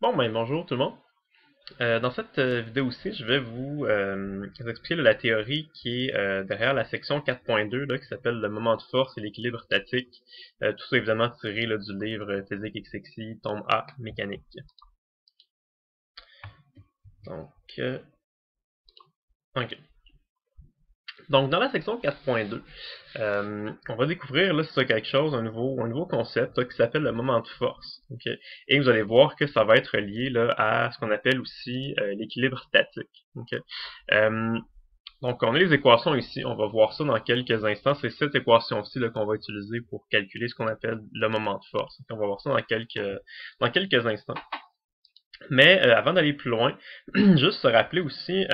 Bon, ben bonjour tout le monde. Dans cette vidéo-ci, je vais vous expliquer là, la théorie qui est derrière la section 4.2 là, qui s'appelle le moment de force et l'équilibre statique. Tout ça évidemment tiré là, du livre Physique et sexy, tome A, mécanique. Donc, ok. Donc, dans la section 4.2, on va découvrir là, c'est ça, quelque chose, un nouveau concept là, qui s'appelle le moment de force. Ok. Et vous allez voir que ça va être lié là, à ce qu'on appelle aussi l'équilibre statique. Ok. Euh, Donc, on a les équations ici. On va voir ça dans quelques instants. C'est cette équation-ci qu'on va utiliser pour calculer ce qu'on appelle le moment de force. Donc, on va voir ça dans quelques instants. Mais avant d'aller plus loin, juste se rappeler aussi,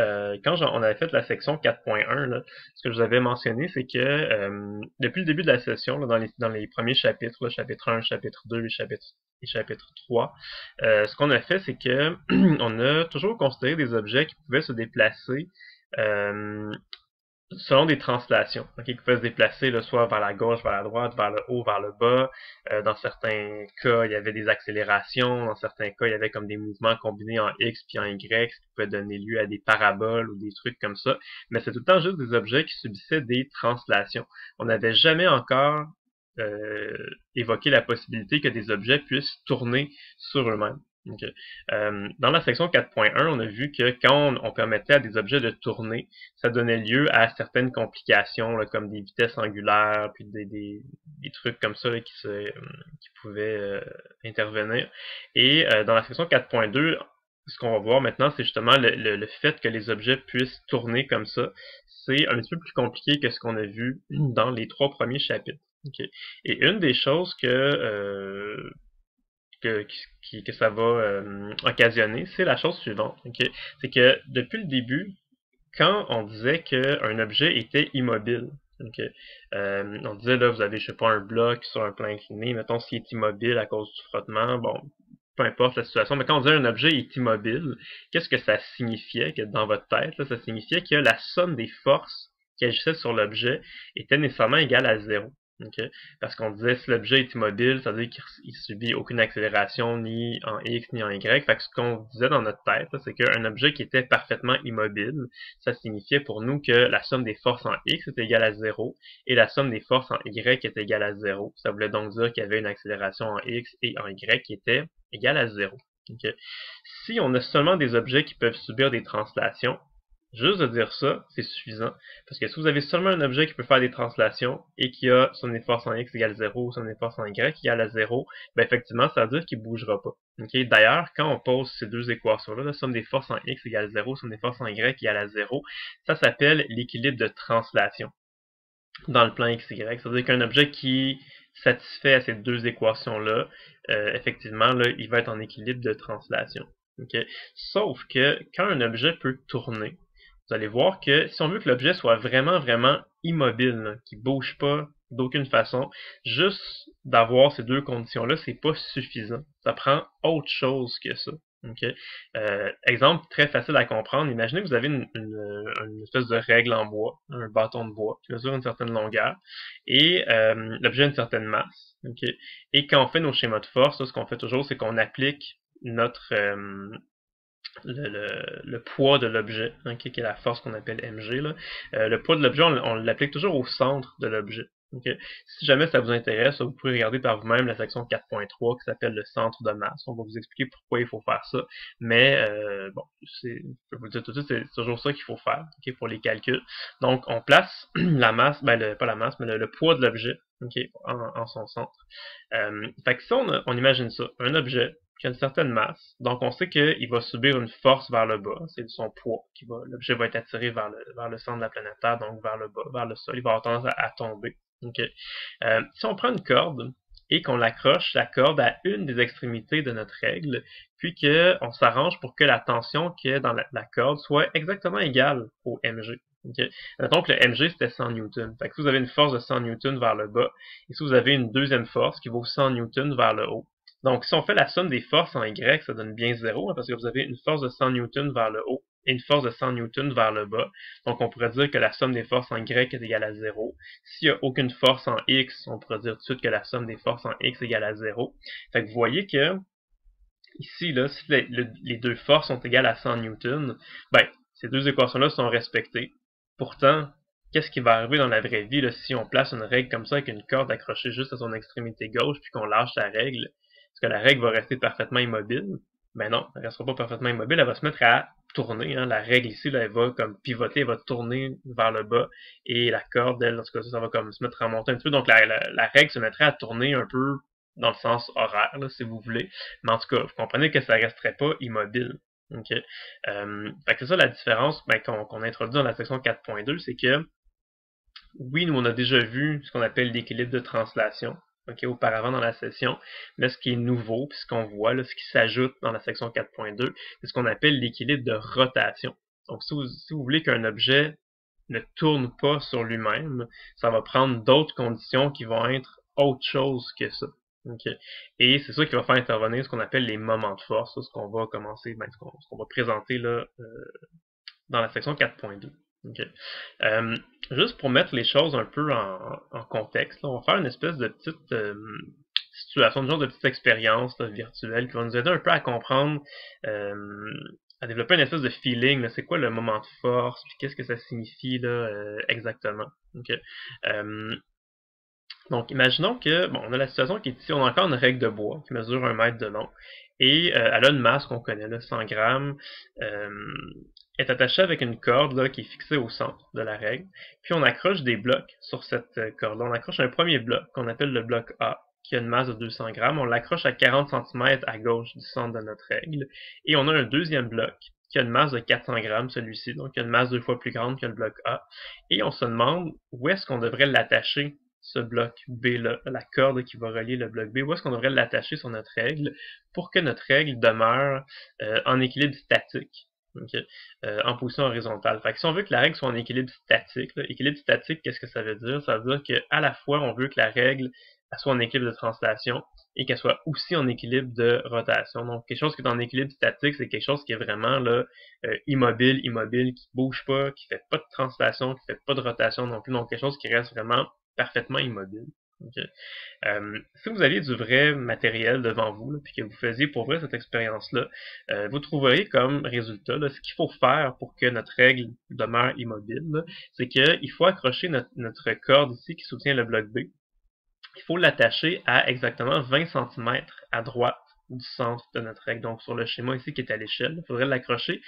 quand on avait fait la section 4.1, là, ce que je vous avais mentionné, c'est que depuis le début de la session, là, dans les premiers chapitres, là, chapitre 1, chapitre 2 et chapitre 3, ce qu'on a fait, c'est que on a toujours considéré des objets qui pouvaient se déplacer euh, selon des translations, qui peuvent se déplacer là, soit vers la gauche, vers la droite, vers le haut, vers le bas. Dans certains cas, il y avait des accélérations. Dans certains cas, il y avait comme des mouvements combinés en X puis en Y, ce qui pouvait donner lieu à des paraboles ou des trucs comme ça. Mais c'est tout le temps juste des objets qui subissaient des translations. On n'avait jamais encore évoqué la possibilité que des objets puissent tourner sur eux-mêmes. Okay. Dans la section 4.1, on a vu que quand on permettait à des objets de tourner, ça donnait lieu à certaines complications, là, comme des vitesses angulaires, puis des trucs comme ça là, qui pouvaient intervenir. Et dans la section 4.2, ce qu'on va voir maintenant, c'est justement le fait que les objets puissent tourner comme ça. C'est un petit peu plus compliqué que ce qu'on a vu dans les trois premiers chapitres. Okay. Et une des choses que ça va occasionner, c'est la chose suivante. Okay? C'est que depuis le début, quand on disait qu'un objet était immobile, okay, on disait là, vous avez, je sais pas, un bloc sur un plan incliné, mettons s'il est immobile à cause du frottement, bon, peu importe la situation, mais quand on disait un objet est immobile, qu'est-ce que ça signifiait que dans votre tête, là, ça signifiait que la somme des forces qui agissaient sur l'objet était nécessairement égale à zéro. Okay? Parce qu'on disait si l'objet est immobile, ça veut dire qu'il subit aucune accélération ni en X ni en Y. Fait que ce qu'on disait dans notre tête, c'est qu'un objet qui était parfaitement immobile, ça signifiait pour nous que la somme des forces en X est égale à zéro et la somme des forces en Y est égale à zéro. Ça voulait donc dire qu'il y avait une accélération en X et en Y qui était égale à zéro. Okay? Si on a seulement des objets qui peuvent subir des translations, juste de dire ça, c'est suffisant. Parce que si vous avez seulement un objet qui peut faire des translations et qui a somme des forces en X égale 0, somme des forces en Y égale à 0, ben effectivement, ça veut dire qu'il ne bougera pas. Okay? D'ailleurs, quand on pose ces deux équations-là, la somme des forces en X égale 0, somme des forces en Y égale à 0, ça s'appelle l'équilibre de translation dans le plan XY. C'est-à-dire qu'un objet qui satisfait à ces deux équations-là, effectivement, là, il va être en équilibre de translation. Okay? Sauf que quand un objet peut tourner, vous allez voir que si on veut que l'objet soit vraiment, vraiment immobile, qu'il ne bouge pas d'aucune façon, juste d'avoir ces deux conditions-là, c'est pas suffisant. Ça prend autre chose que ça. Okay? Exemple très facile à comprendre. Imaginez que vous avez une espèce de règle en bois, un bâton de bois qui mesure une certaine longueur et l'objet a une certaine masse. Okay? Et quand on fait nos schémas de force, là, ce qu'on fait toujours, c'est qu'on applique notre le poids de l'objet, okay, qui est la force qu'on appelle mg. Là. Le poids de l'objet, on l'applique toujours au centre de l'objet. Okay. Si jamais ça vous intéresse, vous pouvez regarder par vous-même la section 4.3 qui s'appelle le centre de masse. On va vous expliquer pourquoi il faut faire ça. Mais bon, je peux vous le dire tout de suite, c'est toujours ça qu'il faut faire okay, pour les calculs. Donc, on place la masse, pas la masse, mais le poids de l'objet okay, en son centre. Fait que si on imagine ça, un objet qui a une certaine masse, donc on sait qu'il va subir une force vers le bas, c'est son poids, l'objet va être attiré vers le centre de la planète Terre, donc vers le bas, vers le sol, il va avoir tendance à tomber. Okay. Si on prend une corde et qu'on l'accroche, la corde à une des extrémités de notre règle, puis qu'on s'arrange pour que la tension qu'il y a dans la corde soit exactement égale au mg. Okay. Donc le mg c'était 100 newtons. Fait que si vous avez une force de 100 newtons vers le bas, et si vous avez une deuxième force qui vaut 100 newtons vers le haut, donc si on fait la somme des forces en Y, ça donne bien 0, parce que vous avez une force de 100 newtons vers le haut et une force de 100 newtons vers le bas. Donc on pourrait dire que la somme des forces en Y est égale à 0. S'il n'y a aucune force en X, on pourrait dire tout de suite que la somme des forces en X est égale à 0. Fait que vous voyez que ici, là, si les deux forces sont égales à 100 newtons, ben, ces deux équations-là sont respectées. Pourtant, qu'est-ce qui va arriver dans la vraie vie là, si on place une règle comme ça avec une corde accrochée juste à son extrémité gauche puis qu'on lâche la règle? Est-ce que la règle va rester parfaitement immobile? Ben non, elle ne restera pas parfaitement immobile, elle va se mettre à tourner. Hein. La règle ici, là, elle va comme pivoter, elle va tourner vers le bas et la corde, elle, en tout cas, ça va comme se mettre à monter un petit peu. Donc la règle se mettrait à tourner un peu dans le sens horaire, là, si vous voulez. Mais en tout cas, vous comprenez que ça resterait pas immobile. Okay. Fait que c'est ça la différence ben, qu'on introduit dans la section 4.2, c'est que oui, nous on a déjà vu ce qu'on appelle l'équilibre de translation auparavant dans la session. Là, ce qui est nouveau, puis ce qu'on voit, là, ce qui s'ajoute dans la section 4.2, c'est ce qu'on appelle l'équilibre de rotation. Donc, si vous voulez qu'un objet ne tourne pas sur lui-même, ça va prendre d'autres conditions qui vont être autre chose que ça. Okay. Et c'est ça qui va faire intervenir ce qu'on appelle les moments de force, ce qu'on va commencer, ben, ce qu'on va présenter là, dans la section 4.2. Okay. Juste pour mettre les choses un peu en contexte, là, on va faire une espèce de petite situation, une genre de petite expérience là, virtuelle qui va nous aider un peu à comprendre, à développer une espèce de feeling, c'est quoi le moment de force, puis qu'est-ce que ça signifie là, exactement. Okay. Donc, imaginons que, bon, on a la situation qui est ici, on a encore une règle de bois qui mesure 1 mètre de long, et elle a une masse qu'on connaît, là, 100 grammes, est attachée avec une corde là, qui est fixée au centre de la règle, puis on accroche des blocs sur cette corde-là. On accroche un premier bloc qu'on appelle le bloc A, qui a une masse de 200 grammes, on l'accroche à 40 cm à gauche du centre de notre règle, et on a un deuxième bloc qui a une masse de 400 grammes, celui-ci, donc qui a une masse 2 fois plus grande que le bloc A, et on se demande où est-ce qu'on devrait l'attacher ce bloc B-là, la corde qui va relier le bloc B, où est-ce qu'on devrait l'attacher sur notre règle pour que notre règle demeure en équilibre statique, okay? En position horizontale. Fait que si on veut que la règle soit en équilibre statique, là, équilibre statique, qu'est-ce que ça veut dire? Ça veut dire qu'à la fois, on veut que la règle elle soit en équilibre de translation et qu'elle soit aussi en équilibre de rotation. Donc, quelque chose qui est en équilibre statique, c'est quelque chose qui est vraiment là, immobile, qui bouge pas, qui fait pas de translation, qui fait pas de rotation non plus. Donc, quelque chose qui reste vraiment parfaitement immobile. Okay. Si vous aviez du vrai matériel devant vous, là, puis que vous faisiez pour vrai cette expérience-là, vous trouveriez comme résultat là, ce qu'il faut faire pour que notre règle demeure immobile, c'est qu'il faut accrocher notre corde ici qui soutient le bloc B. Il faut l'attacher à exactement 20 cm à droite du centre de notre règle. Donc sur le schéma ici qui est à l'échelle, il faudrait l'accrocher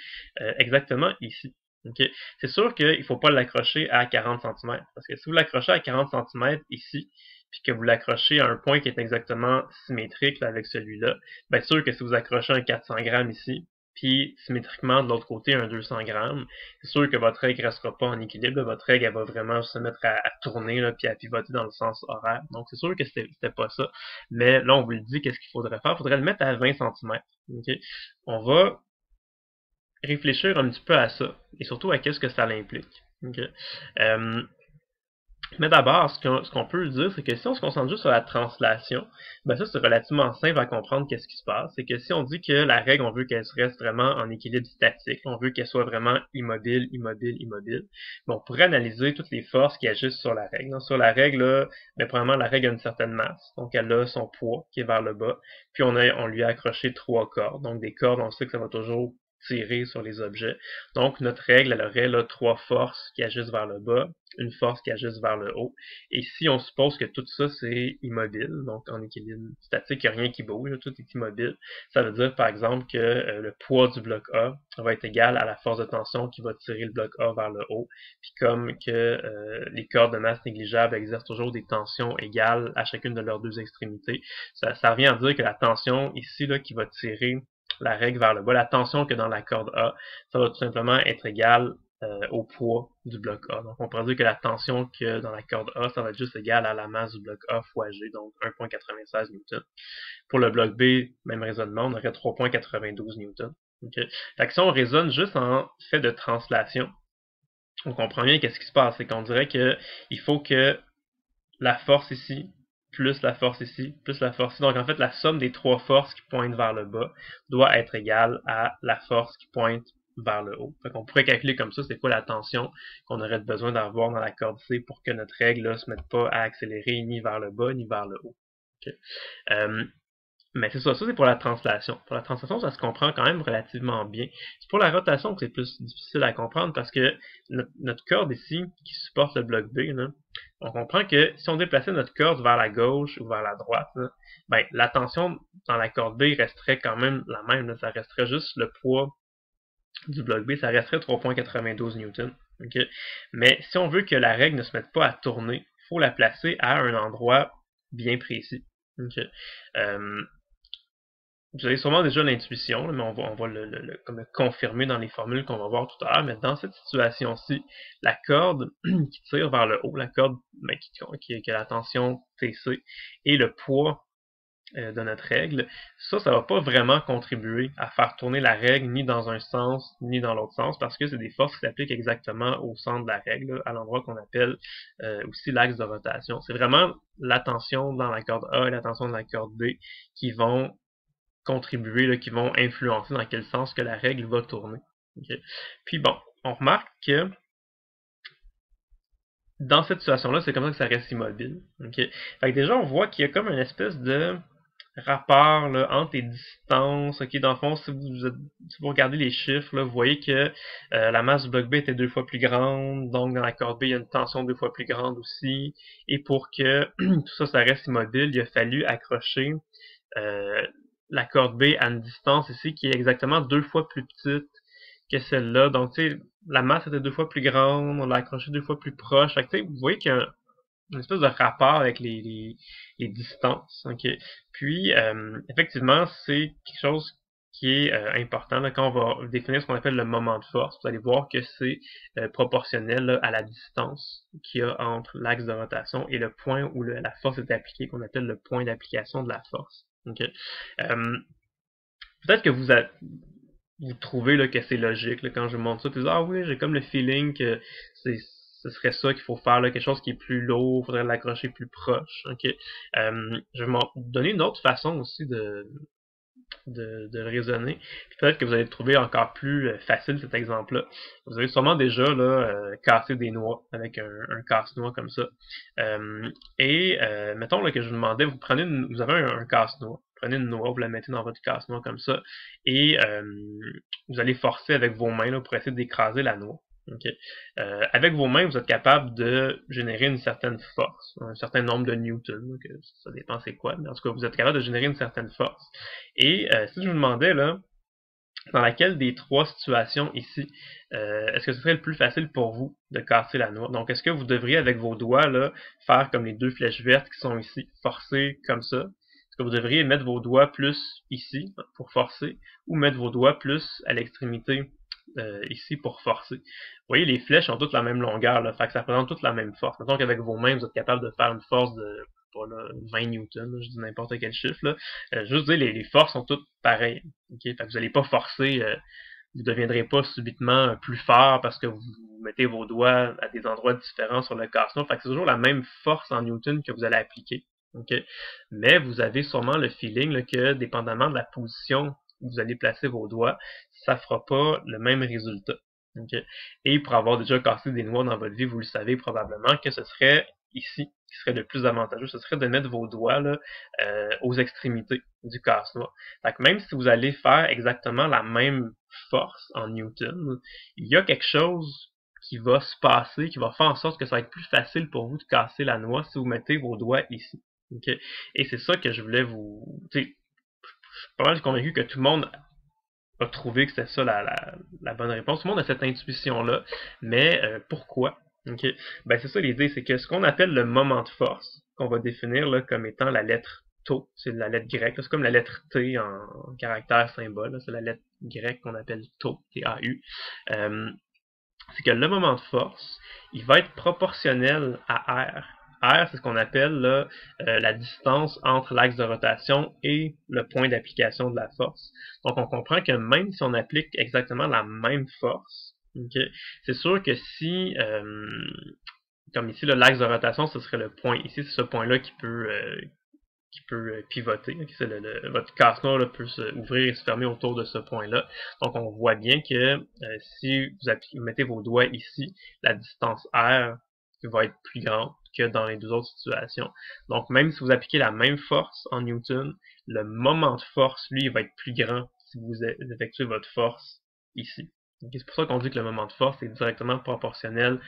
exactement ici. Okay. C'est sûr qu'il ne faut pas l'accrocher à 40 cm, parce que si vous l'accrochez à 40 cm ici, puis que vous l'accrochez à un point qui est exactement symétrique là, avec celui-là, bien sûr que si vous accrochez un 400 grammes ici, puis symétriquement de l'autre côté un 200 grammes, c'est sûr que votre règle ne restera pas en équilibre, là, votre règle elle va vraiment se mettre à tourner là, puis à pivoter dans le sens horaire. Donc c'est sûr que c'était pas ça. Mais là on vous le dit, qu'est-ce qu'il faudrait faire? Il faudrait le mettre à 20 cm. Okay? On va réfléchir un petit peu à ça, et surtout à qu'est-ce que ça implique. Okay? Mais d'abord, ce qu'on peut dire, c'est que si on se concentre juste sur la translation, ben ça c'est relativement simple à comprendre qu'est-ce qui se passe. C'est que si on dit que la règle, on veut qu'elle reste vraiment en équilibre statique, on veut qu'elle soit vraiment immobile, ben on pourrait analyser toutes les forces qui agissent sur la règle. Sur la règle, là, ben, premièrement, la règle a une certaine masse, donc elle a son poids qui est vers le bas, puis on lui a accroché 3 cordes. Donc des cordes, on sait que ça va toujours tirer sur les objets. Donc notre règle, elle aurait là 3 forces qui agissent vers le bas, une force qui agisse vers le haut. Et si on suppose que tout ça c'est immobile, donc en équilibre statique, il n'y a rien qui bouge, tout est immobile, ça veut dire par exemple que le poids du bloc A va être égal à la force de tension qui va tirer le bloc A vers le haut. Puis comme que les cordes de masse négligeable exercent toujours des tensions égales à chacune de leurs deux extrémités, ça revient à dire que la tension ici là, qui va tirer la règle vers le bas, la tension que dans la corde A, ça va tout simplement être égal au poids du bloc A. Donc on pourrait dire que la tension que dans la corde A, ça va être juste égal à la masse du bloc A fois G, donc 1,96 Newton. Pour le bloc B, même raisonnement, on aurait 3,92 Newton. Okay. Fait que si on raisonne juste en fait de translation, on comprend bien qu'est-ce qui se passe, c'est qu'on dirait que il faut que la force ici plus la force ici, plus la force ici. Donc en fait, la somme des 3 forces qui pointent vers le bas doit être égale à la force qui pointe vers le haut. Fait qu'on pourrait calculer comme ça, c'est quoi la tension qu'on aurait besoin d'avoir dans la corde C pour que notre règle ne se mette pas à accélérer ni vers le bas ni vers le haut. Okay. Mais c'est ça, ça c'est pour la translation. Pour la translation, ça se comprend quand même relativement bien. C'est pour la rotation que c'est plus difficile à comprendre parce que notre corde ici, qui supporte le bloc B, là, on comprend que si on déplaçait notre corde vers la gauche ou vers la droite, là, ben, la tension dans la corde B resterait quand même la même. Là, ça resterait juste le poids du bloc B, ça resterait 3,92 newtons. Okay? Mais si on veut que la règle ne se mette pas à tourner, il faut la placer à un endroit bien précis. Okay? Vous avez sûrement déjà l'intuition, mais on va comme le confirmer dans les formules qu'on va voir tout à l'heure. Mais dans cette situation-ci, la corde qui tire vers le haut, la corde qui a la tension TC et le poids de notre règle, ça va pas vraiment contribuer à faire tourner la règle ni dans un sens ni dans l'autre sens parce que c'est des forces qui s'appliquent exactement au centre de la règle, à l'endroit qu'on appelle aussi l'axe de rotation. C'est vraiment la tension dans la corde A et la tension dans la corde B qui vont contribuer, là, qui vont influencer dans quel sens que la règle va tourner. Okay? Puis bon, on remarque que dans cette situation-là, c'est comme ça que ça reste immobile. Okay? Fait que déjà, on voit qu'il y a comme une espèce de rapport là, entre les distances. Okay? Dans le fond, si vous regardez les chiffres, là, vous voyez que la masse du bloc B était 2 fois plus grande, donc dans la corde B, il y a une tension 2 fois plus grande aussi. Et pour que tout ça reste immobile, il a fallu accrocher la corde B à une distance ici qui est exactement 2 fois plus petite que celle-là. Donc, tu sais, la masse était 2 fois plus grande, on l'a accroché 2 fois plus proche. Fait que, tu sais, vous voyez qu'il y a une espèce de rapport avec les distances. Okay? Puis, effectivement, c'est quelque chose qui est important là, quand on va définir ce qu'on appelle le moment de force. Vous allez voir que c'est proportionnel là, à la distance qu'il y a entre l'axe de rotation et le point où la force est appliquée, qu'on appelle le point d'application de la force. Okay? Peut-être que vous trouvez là, que c'est logique. Là, quand je vous montre ça, vous dites, ah oui, j'ai comme le feeling que ce serait ça qu'il faut faire, là, quelque chose qui est plus lourd, il faudrait l'accrocher plus proche. Okay? Je vais vous donner une autre façon aussi de raisonner. Puis peut-être que vous allez trouver encore plus facile cet exemple-là. Vous avez sûrement déjà là, cassé des noix avec un casse-noix comme ça. Mettons là, que je vous demandais, vous avez un casse-noix. Prenez une noix, vous la mettez dans votre casse-noix comme ça, et vous allez forcer avec vos mains là, pour essayer d'écraser la noix. Okay. Avec vos mains, vous êtes capable de générer une certaine force, un certain nombre de newtons, que ça dépend c'est quoi, mais en tout cas, vous êtes capable de générer une certaine force. Et si je vous demandais, là, dans laquelle des trois situations ici, est-ce que ce serait le plus facile pour vous de casser la noix? Donc, est-ce que vous devriez, avec vos doigts, là, faire comme les deux flèches vertes qui sont ici, forcer comme ça? Est-ce que vous devriez mettre vos doigts plus ici pour forcer, ou mettre vos doigts plus à l'extrémité ici pour forcer? Vous voyez, les flèches ont toutes la même longueur, là, fait que ça représente toute la même force. Mettons qu'avec vos mains, vous êtes capable de faire une force de là, 20 newtons, là, je dis n'importe quel chiffre. Là. Juste dire, les forces sont toutes pareilles. Okay? Fait que vous n'allez pas forcer, vous ne deviendrez pas subitement plus fort parce que vous mettez vos doigts à des endroits différents sur le casse-noix. Fait que c'est toujours la même force en newton que vous allez appliquer. Okay? Mais vous avez sûrement le feeling là, que, dépendamment de la position où vous allez placer vos doigts, ça ne fera pas le même résultat. Okay? Et pour avoir déjà cassé des noix dans votre vie, vous le savez probablement que ce serait ici qui serait le plus avantageux, ce serait de mettre vos doigts là, aux extrémités du casse-noix. Fait que même si vous allez faire exactement la même force en newton, il y a quelque chose qui va se passer, qui va faire en sorte que ça va être plus facile pour vous de casser la noix si vous mettez vos doigts ici. Okay? Et c'est ça que je voulais vous... Je suis pas mal convaincu que tout le monde a trouvé que c'était ça la bonne réponse. Tout le monde a cette intuition-là, mais pourquoi? Okay. Ben c'est ça l'idée, c'est que ce qu'on appelle le moment de force, qu'on va définir là, comme étant la lettre tau, c'est la lettre grecque, c'est comme la lettre T en caractère symbole, c'est la lettre grecque qu'on appelle tau, T-A-U. C'est que le moment de force, il va être proportionnel à R. R, c'est ce qu'on appelle là, la distance entre l'axe de rotation et le point d'application de la force. Donc on comprend que même si on applique exactement la même force, okay, c'est sûr que si, comme ici, l'axe de rotation, ce serait le point ici, c'est ce point-là qui peut pivoter. Okay, votre casse-noix peut s'ouvrir et se fermer autour de ce point-là. Donc on voit bien que si vous mettez vos doigts ici, la distance R va être plus grande que dans les deux autres situations. Donc même si vous appliquez la même force en newton, le moment de force, lui, il va être plus grand si vous effectuez votre force ici. C'est pour ça qu'on dit que le moment de force est directement proportionnel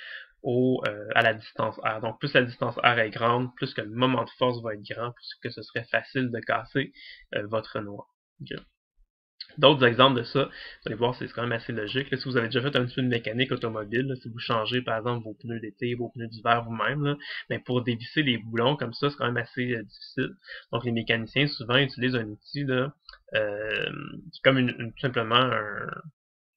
à la distance R. Donc, plus la distance R est grande, plus que le moment de force va être grand, plus que ce serait facile de casser votre noix. Okay. D'autres exemples de ça, vous allez voir, c'est quand même assez logique. Là, si vous avez déjà fait un petit peu de mécanique automobile, là, si vous changez par exemple vos pneus d'été, vos pneus d'hiver vous-même, ben, pour dévisser les boulons comme ça, c'est quand même assez difficile. Donc les mécaniciens souvent utilisent un outil là, comme tout simplement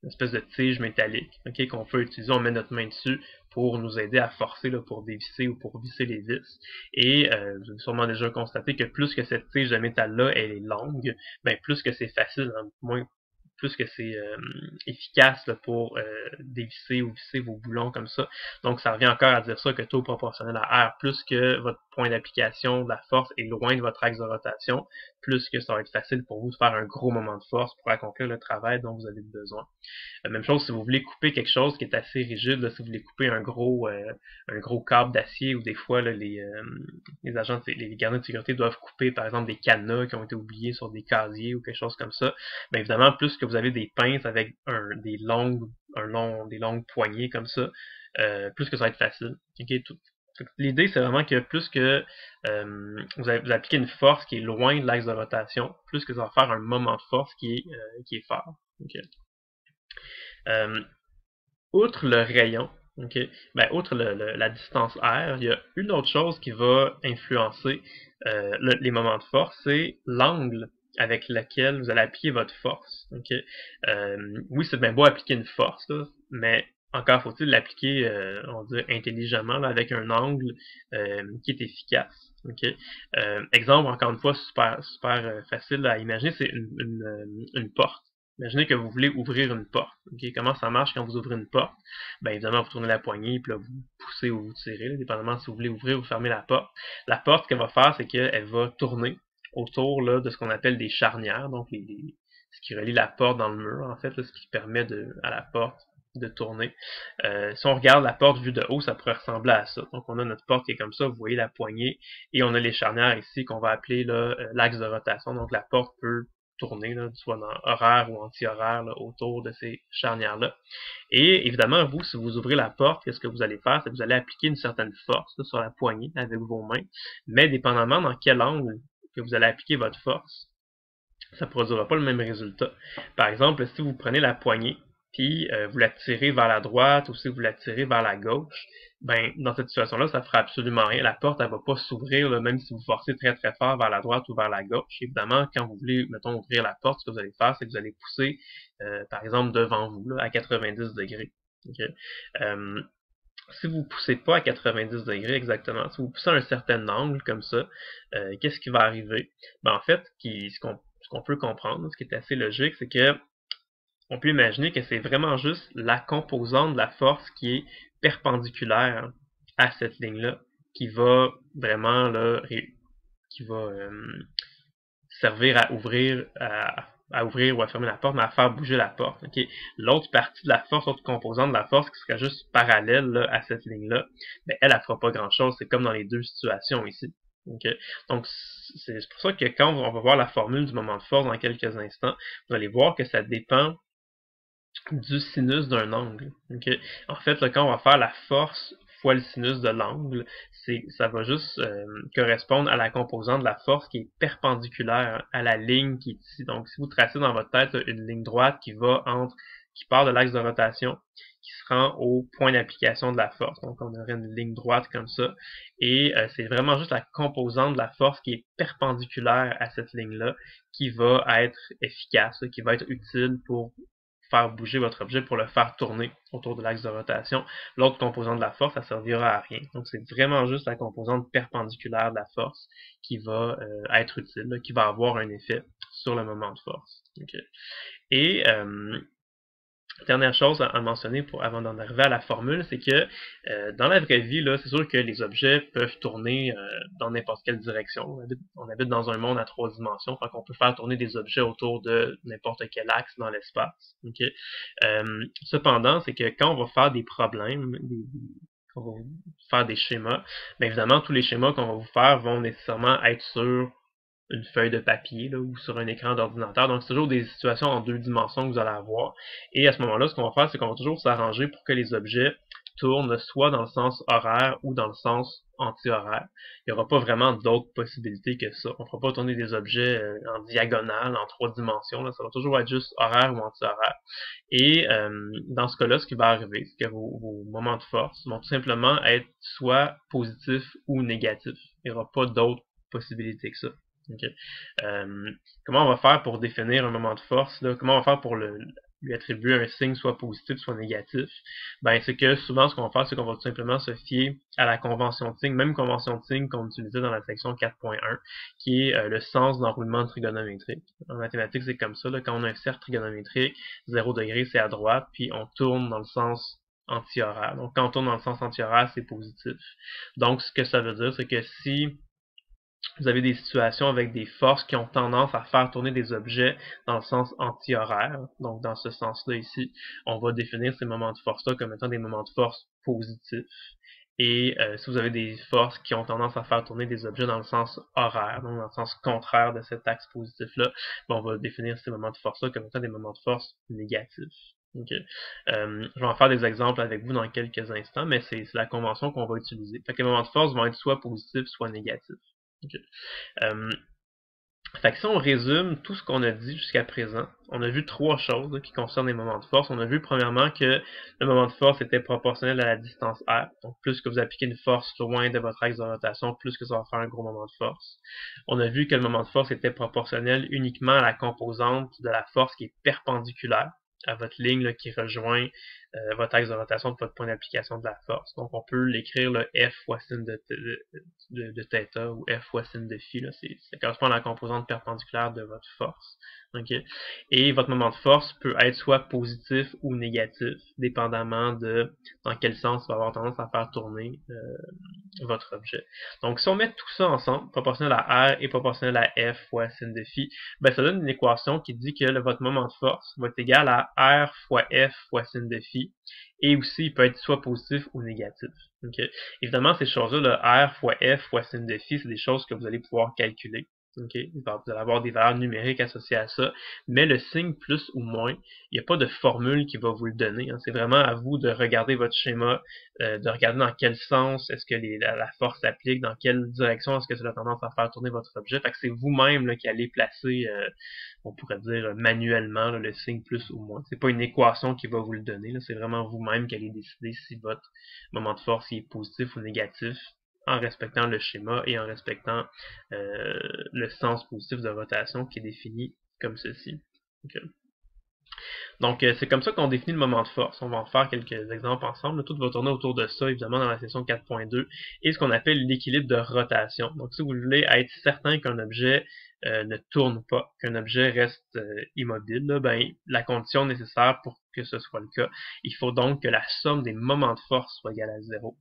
une espèce de tige métallique, okay, qu'on peut utiliser, on met notre main dessus pour nous aider à forcer là, pour dévisser ou pour visser les vis. Et vous avez sûrement déjà constaté que plus que cette tige de métal-là elle est longue, ben plus que c'est facile, hein, plus que c'est efficace là, pour dévisser ou visser vos boulons comme ça. Donc ça revient encore à dire ça que taux proportionnel à R, plus que votre point d'application de la force est loin de votre axe de rotation, plus que ça va être facile pour vous de faire un gros moment de force pour accomplir le travail dont vous avez besoin. Même chose si vous voulez couper quelque chose qui est assez rigide, là, si vous voulez couper un gros câble d'acier, ou des fois là, les agents, les gardiens de sécurité doivent couper par exemple des cadenas qui ont été oubliés sur des casiers ou quelque chose comme ça. Bien évidemment, plus que vous avez des pinces avec des longues poignées comme ça, plus que ça va être facile. Okay? L'idée, c'est vraiment que plus que vous appliquez une force qui est loin de l'axe de rotation, plus que ça va faire un moment de force qui est fort. Okay? Outre le rayon, okay, ben, outre la distance R, il y a une autre chose qui va influencer les moments de force, c'est l'angle avec lequel vous allez appliquer votre force. Okay. Oui, c'est bien beau appliquer une force, là, mais encore faut-il l'appliquer, on va dire, intelligemment, là, avec un angle qui est efficace. Okay. Exemple, encore une fois, super facile à imaginer, c'est une porte. Imaginez que vous voulez ouvrir une porte. Okay? Comment ça marche quand vous ouvrez une porte? Bien évidemment, vous tournez la poignée, puis là, vous poussez ou vous tirez, là, dépendamment si vous voulez ouvrir ou fermer la porte. La porte, ce qu'elle va faire, c'est qu'elle va tourner autour là, de ce qu'on appelle des charnières, donc ce qui relie la porte dans le mur, en fait, là, ce qui permet à la porte de tourner. Si on regarde la porte vue de haut, ça pourrait ressembler à ça. Donc on a notre porte qui est comme ça, vous voyez la poignée, et on a les charnières ici qu'on va appeler l'axe de rotation. Donc la porte peut tourner, là, soit dans horaire ou anti-horaire autour de ces charnières-là. Et évidemment, vous, si vous ouvrez la porte, qu'est-ce que vous allez faire? C'est que vous allez appliquer une certaine force là, sur la poignée avec vos mains, mais dépendamment dans quel angle que vous allez appliquer votre force, ça ne produira pas le même résultat. Par exemple, si vous prenez la poignée, puis vous la tirez vers la droite ou si vous la tirez vers la gauche, ben dans cette situation-là, ça fera absolument rien. La porte, elle va pas s'ouvrir, même si vous forcez très très fort vers la droite ou vers la gauche. Évidemment, quand vous voulez, mettons, ouvrir la porte, ce que vous allez faire, c'est que vous allez pousser, par exemple, devant vous, là, à 90 degrés. Okay? Si vous ne poussez pas à 90 degrés exactement, si vous poussez à un certain angle comme ça, qu'est-ce qui va arriver? Ben, en fait, ce qu'on peut comprendre, ce qui est assez logique, c'est que on peut imaginer que c'est vraiment juste la composante de la force qui est perpendiculaire à cette ligne-là, qui va vraiment là, qui va servir à ouvrir ou à fermer la porte, mais à faire bouger la porte. Okay? L'autre partie de la force, l'autre composante de la force qui serait juste parallèle là, à cette ligne-là, ben, elle ne fera pas grand-chose. C'est comme dans les deux situations ici. Okay? Donc, c'est pour ça que quand on va voir la formule du moment de force dans quelques instants, vous allez voir que ça dépend du sinus d'un angle. Okay? En fait, là, quand on va faire la force fois le sinus de l'angle, ça va juste correspondre à la composante de la force qui est perpendiculaire à la ligne qui est ici. Donc, si vous tracez dans votre tête une ligne droite qui part de l'axe de rotation, qui se rend au point d'application de la force. Donc, on aurait une ligne droite comme ça. Et c'est vraiment juste la composante de la force qui est perpendiculaire à cette ligne-là qui va être efficace, qui va être utile pour faire bouger votre objet, pour le faire tourner autour de l'axe de rotation. L'autre composante de la force, ça servira à rien. Donc c'est vraiment juste la composante perpendiculaire de la force qui va être utile, là, qui va avoir un effet sur le moment de force. Okay. Et dernière chose à mentionner avant d'en arriver à la formule, c'est que dans la vraie vie, là, c'est sûr que les objets peuvent tourner dans n'importe quelle direction. On habite dans un monde à 3 dimensions, donc on peut faire tourner des objets autour de n'importe quel axe dans l'espace. Okay? Cependant, c'est que quand on va faire des problèmes, on va faire des schémas, bien évidemment, tous les schémas qu'on va vous faire vont nécessairement être sur une feuille de papier là, ou sur un écran d'ordinateur. Donc, c'est toujours des situations en 2 dimensions que vous allez avoir. Et à ce moment-là, ce qu'on va faire, c'est qu'on va toujours s'arranger pour que les objets tournent soit dans le sens horaire ou dans le sens anti-horaire. Il n'y aura pas vraiment d'autres possibilités que ça. On ne fera pas tourner des objets en diagonale, en 3 dimensions. Là. Ça va toujours être juste horaire ou anti-horaire. Et dans ce cas-là, ce qui va arriver, c'est que vos moments de force vont tout simplement être soit positifs ou négatifs. Il n'y aura pas d'autres possibilités que ça. Okay. Comment on va faire pour définir un moment de force? Là? Comment on va faire pour lui attribuer un signe soit positif, soit négatif? Ben, c'est que souvent, ce qu'on va faire, c'est qu'on va tout simplement se fier à la convention de signe, même convention de signe qu'on utilisait dans la section 4.1, qui est le sens d'enroulement trigonométrique. En mathématiques, c'est comme ça, là, quand on a un cercle trigonométrique, 0 degré, c'est à droite, puis on tourne dans le sens anti-horaire. Donc, quand on tourne dans le sens anti-horaire, c'est positif. Donc, ce que ça veut dire, c'est que si vous avez des situations avec des forces qui ont tendance à faire tourner des objets dans le sens anti-horaire. Donc, dans ce sens-là ici, on va définir ces moments de force-là comme étant des moments de force positifs. Et si vous avez des forces qui ont tendance à faire tourner des objets dans le sens horaire, donc dans le sens contraire de cet axe positif-là, on va définir ces moments de force-là comme étant des moments de force négatifs. Okay. Je vais en faire des exemples avec vous dans quelques instants, mais c'est la convention qu'on va utiliser. Fait que les moments de force vont être soit positifs, soit négatifs. Okay. Fait que si on résume tout ce qu'on a dit jusqu'à présent, on a vu 3 choses là, qui concernent les moments de force. On a vu premièrement que le moment de force était proportionnel à la distance R. Donc plus que vous appliquez une force loin de votre axe de rotation, plus que ça va faire un gros moment de force. On a vu que le moment de force était proportionnel uniquement à la composante de la force qui est perpendiculaire à votre ligne là, qui rejoint votre axe de rotation de votre point d'application de la force. Donc on peut l'écrire le F fois sin de θ ou F fois sin de phi. Là. Ça correspond à la composante perpendiculaire de votre force. Okay? Et votre moment de force peut être soit positif ou négatif, dépendamment de dans quel sens il va avoir tendance à faire tourner votre objet. Donc si on met tout ça ensemble, proportionnel à R et proportionnel à F fois sin de phi, ben, ça donne une équation qui dit que votre moment de force va être égal à R fois F fois sin de phi, et aussi il peut être soit positif ou négatif. Okay? Évidemment, ces choses-là, le R fois F fois sin de phi, c'est des choses que vous allez pouvoir calculer. Okay? Vous allez avoir des valeurs numériques associées à ça, mais le signe plus ou moins, il n'y a pas de formule qui va vous le donner. Hein. C'est vraiment à vous de regarder votre schéma, de regarder dans quel sens est-ce que la force s'applique, dans quelle direction est-ce que ça a tendance à faire tourner votre objet. Fait que c'est vous-même qui allez placer, on pourrait dire manuellement le signe plus ou moins. C'est pas une équation qui va vous le donner. C'est vraiment vous-même qui allez décider si votre moment de force est positif ou négatif, en respectant le schéma et en respectant le sens positif de rotation qui est défini comme ceci. Okay. Donc, c'est comme ça qu'on définit le moment de force. On va en faire quelques exemples ensemble. Tout va tourner autour de ça, évidemment, dans la section 4.2, et ce qu'on appelle l'équilibre de rotation. Donc, si vous voulez être certain qu'un objet ne tourne pas, qu'un objet reste immobile, là, ben, la condition nécessaire pour que ce soit le cas, il faut donc que la somme des moments de force soit égale à 0.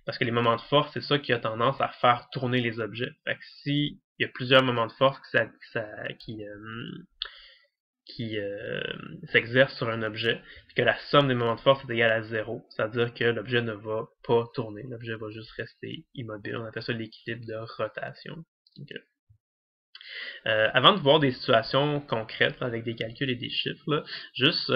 Parce que les moments de force, c'est ça qui a tendance à faire tourner les objets. Fait que si il y a plusieurs moments de force qui s'exercent sur un objet, puis que la somme des moments de force est égale à 0, c'est-à-dire que l'objet ne va pas tourner, l'objet va juste rester immobile. On appelle ça l'équilibre de rotation. Okay. Avant de voir des situations concrètes là, avec des calculs et des chiffres, là, juste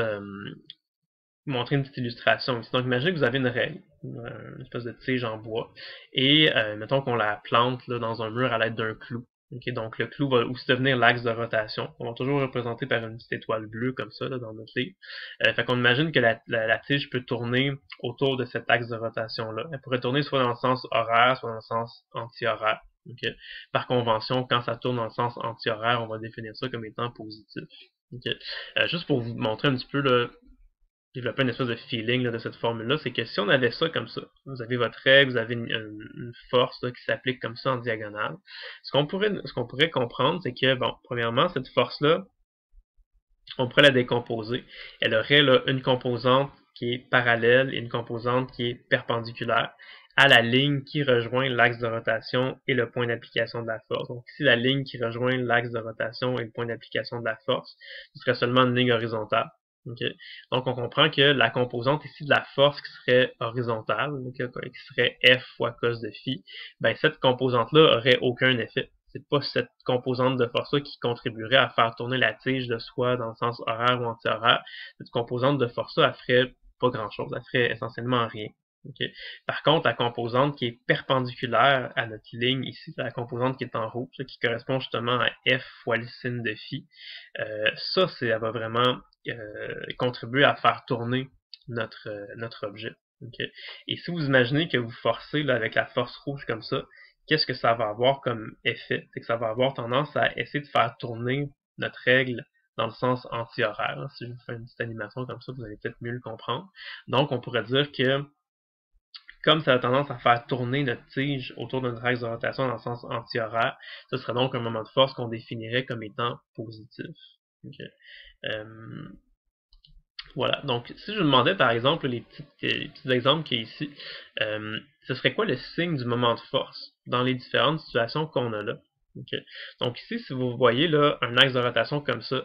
montrer une petite illustration ici. Donc, imaginez que vous avez une règle, une espèce de tige en bois, et mettons qu'on la plante là, dans un mur à l'aide d'un clou. Okay, donc, le clou va aussi devenir l'axe de rotation. On va toujours représenter par une petite étoile bleue comme ça là, dans notre livre. Fait qu'on imagine que la tige peut tourner autour de cet axe de rotation-là. Elle pourrait tourner soit dans le sens horaire, soit dans le sens anti-horaire. Okay. Par convention, quand ça tourne dans le sens anti-horaire, on va définir ça comme étant positif. Okay. Juste pour vous montrer un petit peu là, développer une espèce de feeling là, de cette formule-là, c'est que si on avait ça comme ça, vous avez votre règle, vous avez une force là, qui s'applique comme ça en diagonale, ce qu'on pourrait comprendre, c'est que, bon, premièrement, cette force-là, on pourrait la décomposer. Elle aurait là, une composante qui est parallèle et une composante qui est perpendiculaire à la ligne qui rejoint l'axe de rotation et le point d'application de la force. Donc ici, la ligne qui rejoint l'axe de rotation et le point d'application de la force, ce serait seulement une ligne horizontale. Okay. Donc on comprend que la composante ici de la force qui serait horizontale, qui serait F fois cos de phi, ben cette composante-là aurait aucun effet. c'est pas cette composante de force-là qui contribuerait à faire tourner la tige de soit dans le sens horaire ou anti-horaire. Cette composante de force-là, elle ferait pas grand-chose, elle ferait essentiellement rien. Okay. Par contre, la composante qui est perpendiculaire à notre ligne ici, c'est la composante qui est en rouge, qui correspond justement à F fois le sin de phi. Ça, elle va vraiment contribuer à faire tourner notre objet. Okay. Et si vous imaginez que vous forcez là, avec la force rouge comme ça, qu'est-ce que ça va avoir comme effet? C'est que ça va avoir tendance à essayer de faire tourner notre règle dans le sens anti-horaire. Si je vous fais une petite animation comme ça, vous allez peut-être mieux le comprendre. Donc, on pourrait dire que comme ça a tendance à faire tourner notre tige autour de notre axe de rotation dans le sens anti-horaire, ce serait donc un moment de force qu'on définirait comme étant positif. Okay. Voilà. Donc, si je vous demandais par exemple les petits exemples qu'il y a ici, ce serait quoi le signe du moment de force dans les différentes situations qu'on a là? Okay. Donc ici, si vous voyez là un axe de rotation comme ça,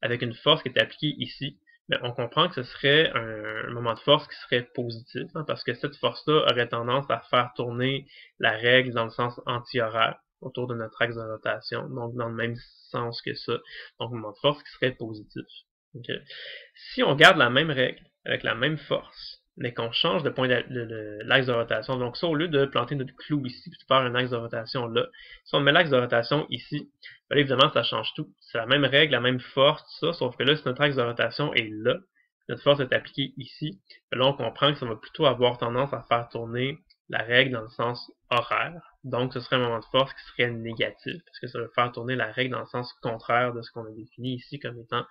avec une force qui est appliquée ici, mais on comprend que ce serait un moment de force qui serait positif, hein, parce que cette force-là aurait tendance à faire tourner la règle dans le sens anti-horaire autour de notre axe de rotation, donc dans le même sens que ça, donc un moment de force qui serait positif. Okay. Si on garde la même règle, avec la même force, mais qu'on change de point l'axe de rotation, donc ça, au lieu de planter notre clou ici, puis de faire un axe de rotation là, si on met l'axe de rotation ici, là, évidemment, ça change tout. C'est la même règle, la même force, tout ça, sauf que là, si notre axe de rotation est là, notre force est appliquée ici, là, on comprend que ça va plutôt avoir tendance à faire tourner la règle dans le sens horaire. Donc, ce serait un moment de force qui serait négatif, parce que ça va faire tourner la règle dans le sens contraire de ce qu'on a défini ici comme étant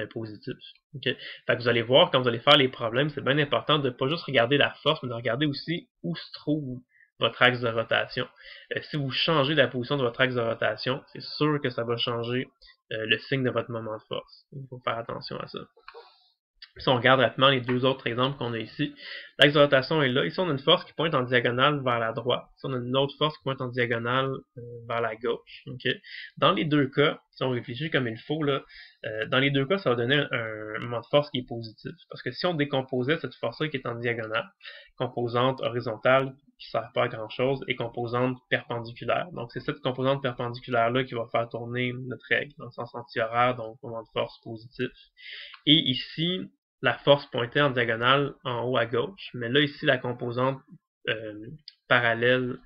positif. Okay? Fait que vous allez voir, quand vous allez faire les problèmes, c'est bien important de ne pas juste regarder la force, mais de regarder aussi où se trouve votre axe de rotation. Si vous changez la position de votre axe de rotation, c'est sûr que ça va changer le signe de votre moment de force. Il faut faire attention à ça. Si on regarde rapidement les deux autres exemples qu'on a ici, l'axe de rotation est là. Ici, on a une force qui pointe en diagonale vers la droite. Ici, on a une autre force qui pointe en diagonale vers la gauche. Okay? Dans les deux cas, si on réfléchit comme il faut, là, dans les deux cas, ça va donner un moment de force qui est positif. Parce que si on décomposait cette force-là qui est en diagonale, composante horizontale qui ne sert pas à grand-chose, et composante perpendiculaire. Donc, c'est cette composante perpendiculaire-là qui va faire tourner notre règle, dans le sens anti-horaire, donc moment de force positif. Et ici, la force pointait en diagonale en haut à gauche, mais là ici la composante parallèle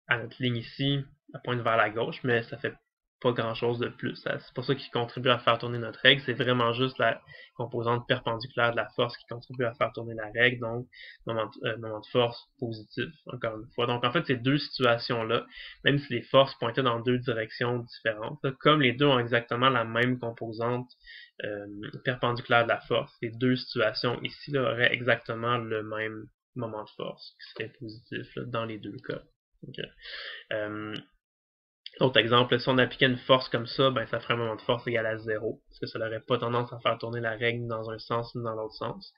à notre ligne ici, elle pointe vers la gauche, mais ça fait pas grand chose de plus. C'est pour ça qu'il contribue à faire tourner notre règle, c'est vraiment juste la composante perpendiculaire de la force qui contribue à faire tourner la règle, donc moment de force positif, encore une fois. Donc en fait, ces deux situations-là, même si les forces pointaient dans deux directions différentes, là, comme les deux ont exactement la même composante perpendiculaire de la force, les deux situations ici là, auraient exactement le même moment de force qui serait positif là, dans les deux cas. Okay. Autre exemple, si on appliquait une force comme ça, ben ça ferait un moment de force égal à 0, parce que ça n'aurait pas tendance à faire tourner la règle dans un sens ou dans l'autre sens.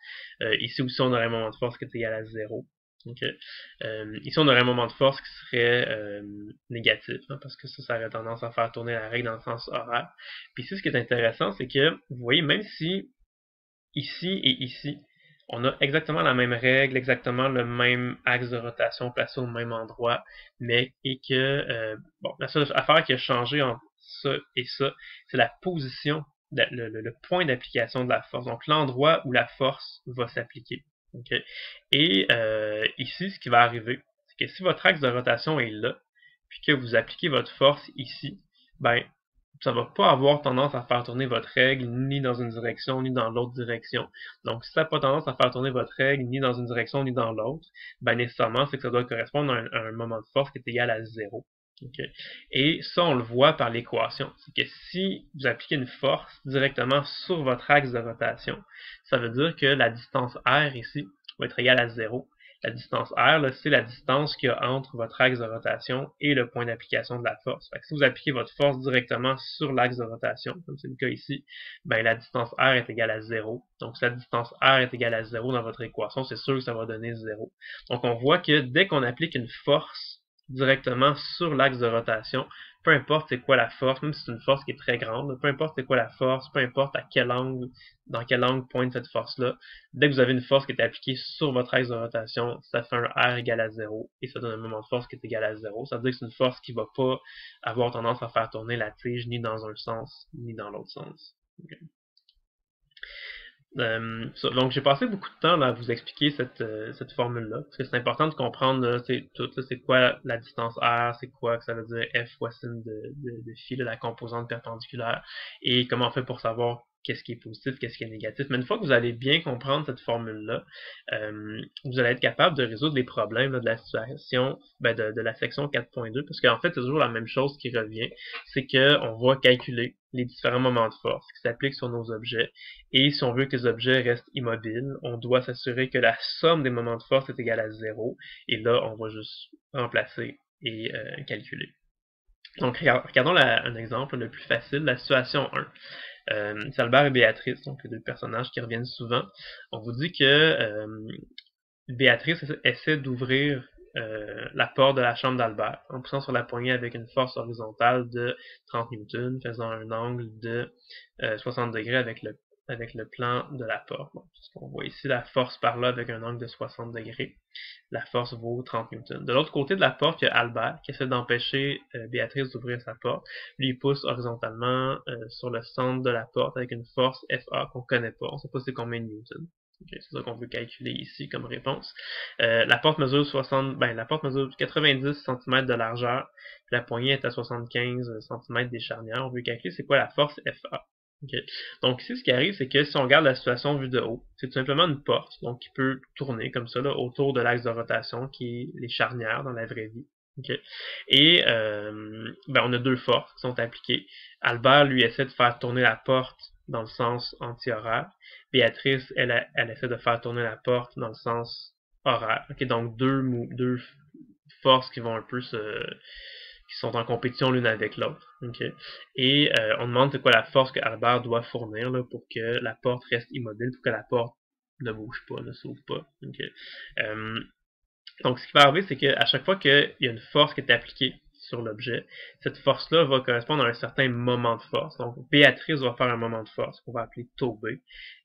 Ici aussi, on aurait un moment de force qui est égal à 0. Okay. Ici, on aurait un moment de force qui serait négatif, hein, parce que ça aurait tendance à faire tourner la règle dans le sens horaire. Puis ici, ce qui est intéressant, c'est que, vous voyez, même si ici et ici, on a exactement la même règle, exactement le même axe de rotation placé au même endroit, mais et que bon, la seule affaire qui a changé entre ça et ça, c'est la position, le point d'application de la force, donc l'endroit où la force va s'appliquer. Okay? Et ici, ce qui va arriver, c'est que si votre axe de rotation est là, puis que vous appliquez votre force ici, ben ça va pas avoir tendance à faire tourner votre règle ni dans une direction ni dans l'autre direction. Donc, si ça n'a pas tendance à faire tourner votre règle ni dans une direction ni dans l'autre, ben nécessairement, c'est que ça doit correspondre à un moment de force qui est égal à 0. Okay. Et ça, on le voit par l'équation. C'est que si vous appliquez une force directement sur votre axe de rotation, ça veut dire que la distance R ici va être égale à 0. La distance R, c'est la distance qu'il y a entre votre axe de rotation et le point d'application de la force. Fait que si vous appliquez votre force directement sur l'axe de rotation, comme c'est le cas ici, ben la distance R est égale à 0. Donc si la distance R est égale à 0 dans votre équation, c'est sûr que ça va donner 0. Donc on voit que dès qu'on applique une force directement sur l'axe de rotation, peu importe c'est quoi la force, même si c'est une force qui est très grande, peu importe c'est quoi la force, peu importe à quel angle, dans quel angle pointe cette force-là, dès que vous avez une force qui est appliquée sur votre axe de rotation, ça fait un R égal à 0 et ça donne un moment de force qui est égal à 0. Ça veut dire que c'est une force qui ne va pas avoir tendance à faire tourner la tige ni dans un sens ni dans l'autre sens. Okay. Donc j'ai passé beaucoup de temps là, à vous expliquer cette formule-là, parce que c'est important de comprendre c'est quoi la distance R, c'est quoi que ça veut dire F fois sin de phi, la composante perpendiculaire, et comment on fait pour savoir qu'est-ce qui est positif, qu'est-ce qui est négatif. Mais une fois que vous allez bien comprendre cette formule-là, vous allez être capable de résoudre les problèmes là, de la situation, de la section 4.2, parce qu'en fait, c'est toujours la même chose qui revient, c'est qu'on va calculer les différents moments de force qui s'appliquent sur nos objets, et si on veut que les objets restent immobiles, on doit s'assurer que la somme des moments de force est égale à 0, et là, on va juste remplacer et calculer. Donc, regardons un exemple le plus facile, la situation 1. C'est Albert et Béatrice, donc les deux personnages qui reviennent souvent. On vous dit que Béatrice essaie d'ouvrir la porte de la chambre d'Albert en poussant sur la poignée avec une force horizontale de 30 newtons, faisant un angle de 60 degrés avec le plan de la porte. Bon, on voit ici la force par là avec un angle de 60 degrés. La force vaut 30 newtons. De l'autre côté de la porte, il y a Albert qui essaie d'empêcher Béatrice d'ouvrir sa porte. Lui, il pousse horizontalement sur le centre de la porte avec une force FA qu'on ne connaît pas. On ne sait pas c'est combien de newtons. Okay, c'est ça qu'on veut calculer ici comme réponse. La porte mesure 90 cm de largeur, puis la poignée est à 75 cm des charnières. On veut calculer c'est quoi la force FA. Okay. Donc ici, ce qui arrive, c'est que si on regarde la situation vue de haut, c'est tout simplement une porte, donc qui peut tourner comme ça là, autour de l'axe de rotation, qui est les charnières dans la vraie vie. Okay. Et on a deux forces qui sont appliquées. Albert, lui, essaie de faire tourner la porte dans le sens anti-horaire. Béatrice, elle essaie de faire tourner la porte dans le sens horaire. Okay, donc deux forces qui vont un peu qui sont en compétition l'une avec l'autre. Okay. Et on demande c'est quoi la force que Albert doit fournir là, pour que la porte reste immobile, pour que la porte ne bouge pas, ne s'ouvre pas. Okay. Donc ce qui va arriver, c'est qu'à chaque fois qu'il y a une force qui est appliquée sur l'objet, cette force-là va correspondre à un certain moment de force. Donc Béatrice va faire un moment de force qu'on va appeler taux B.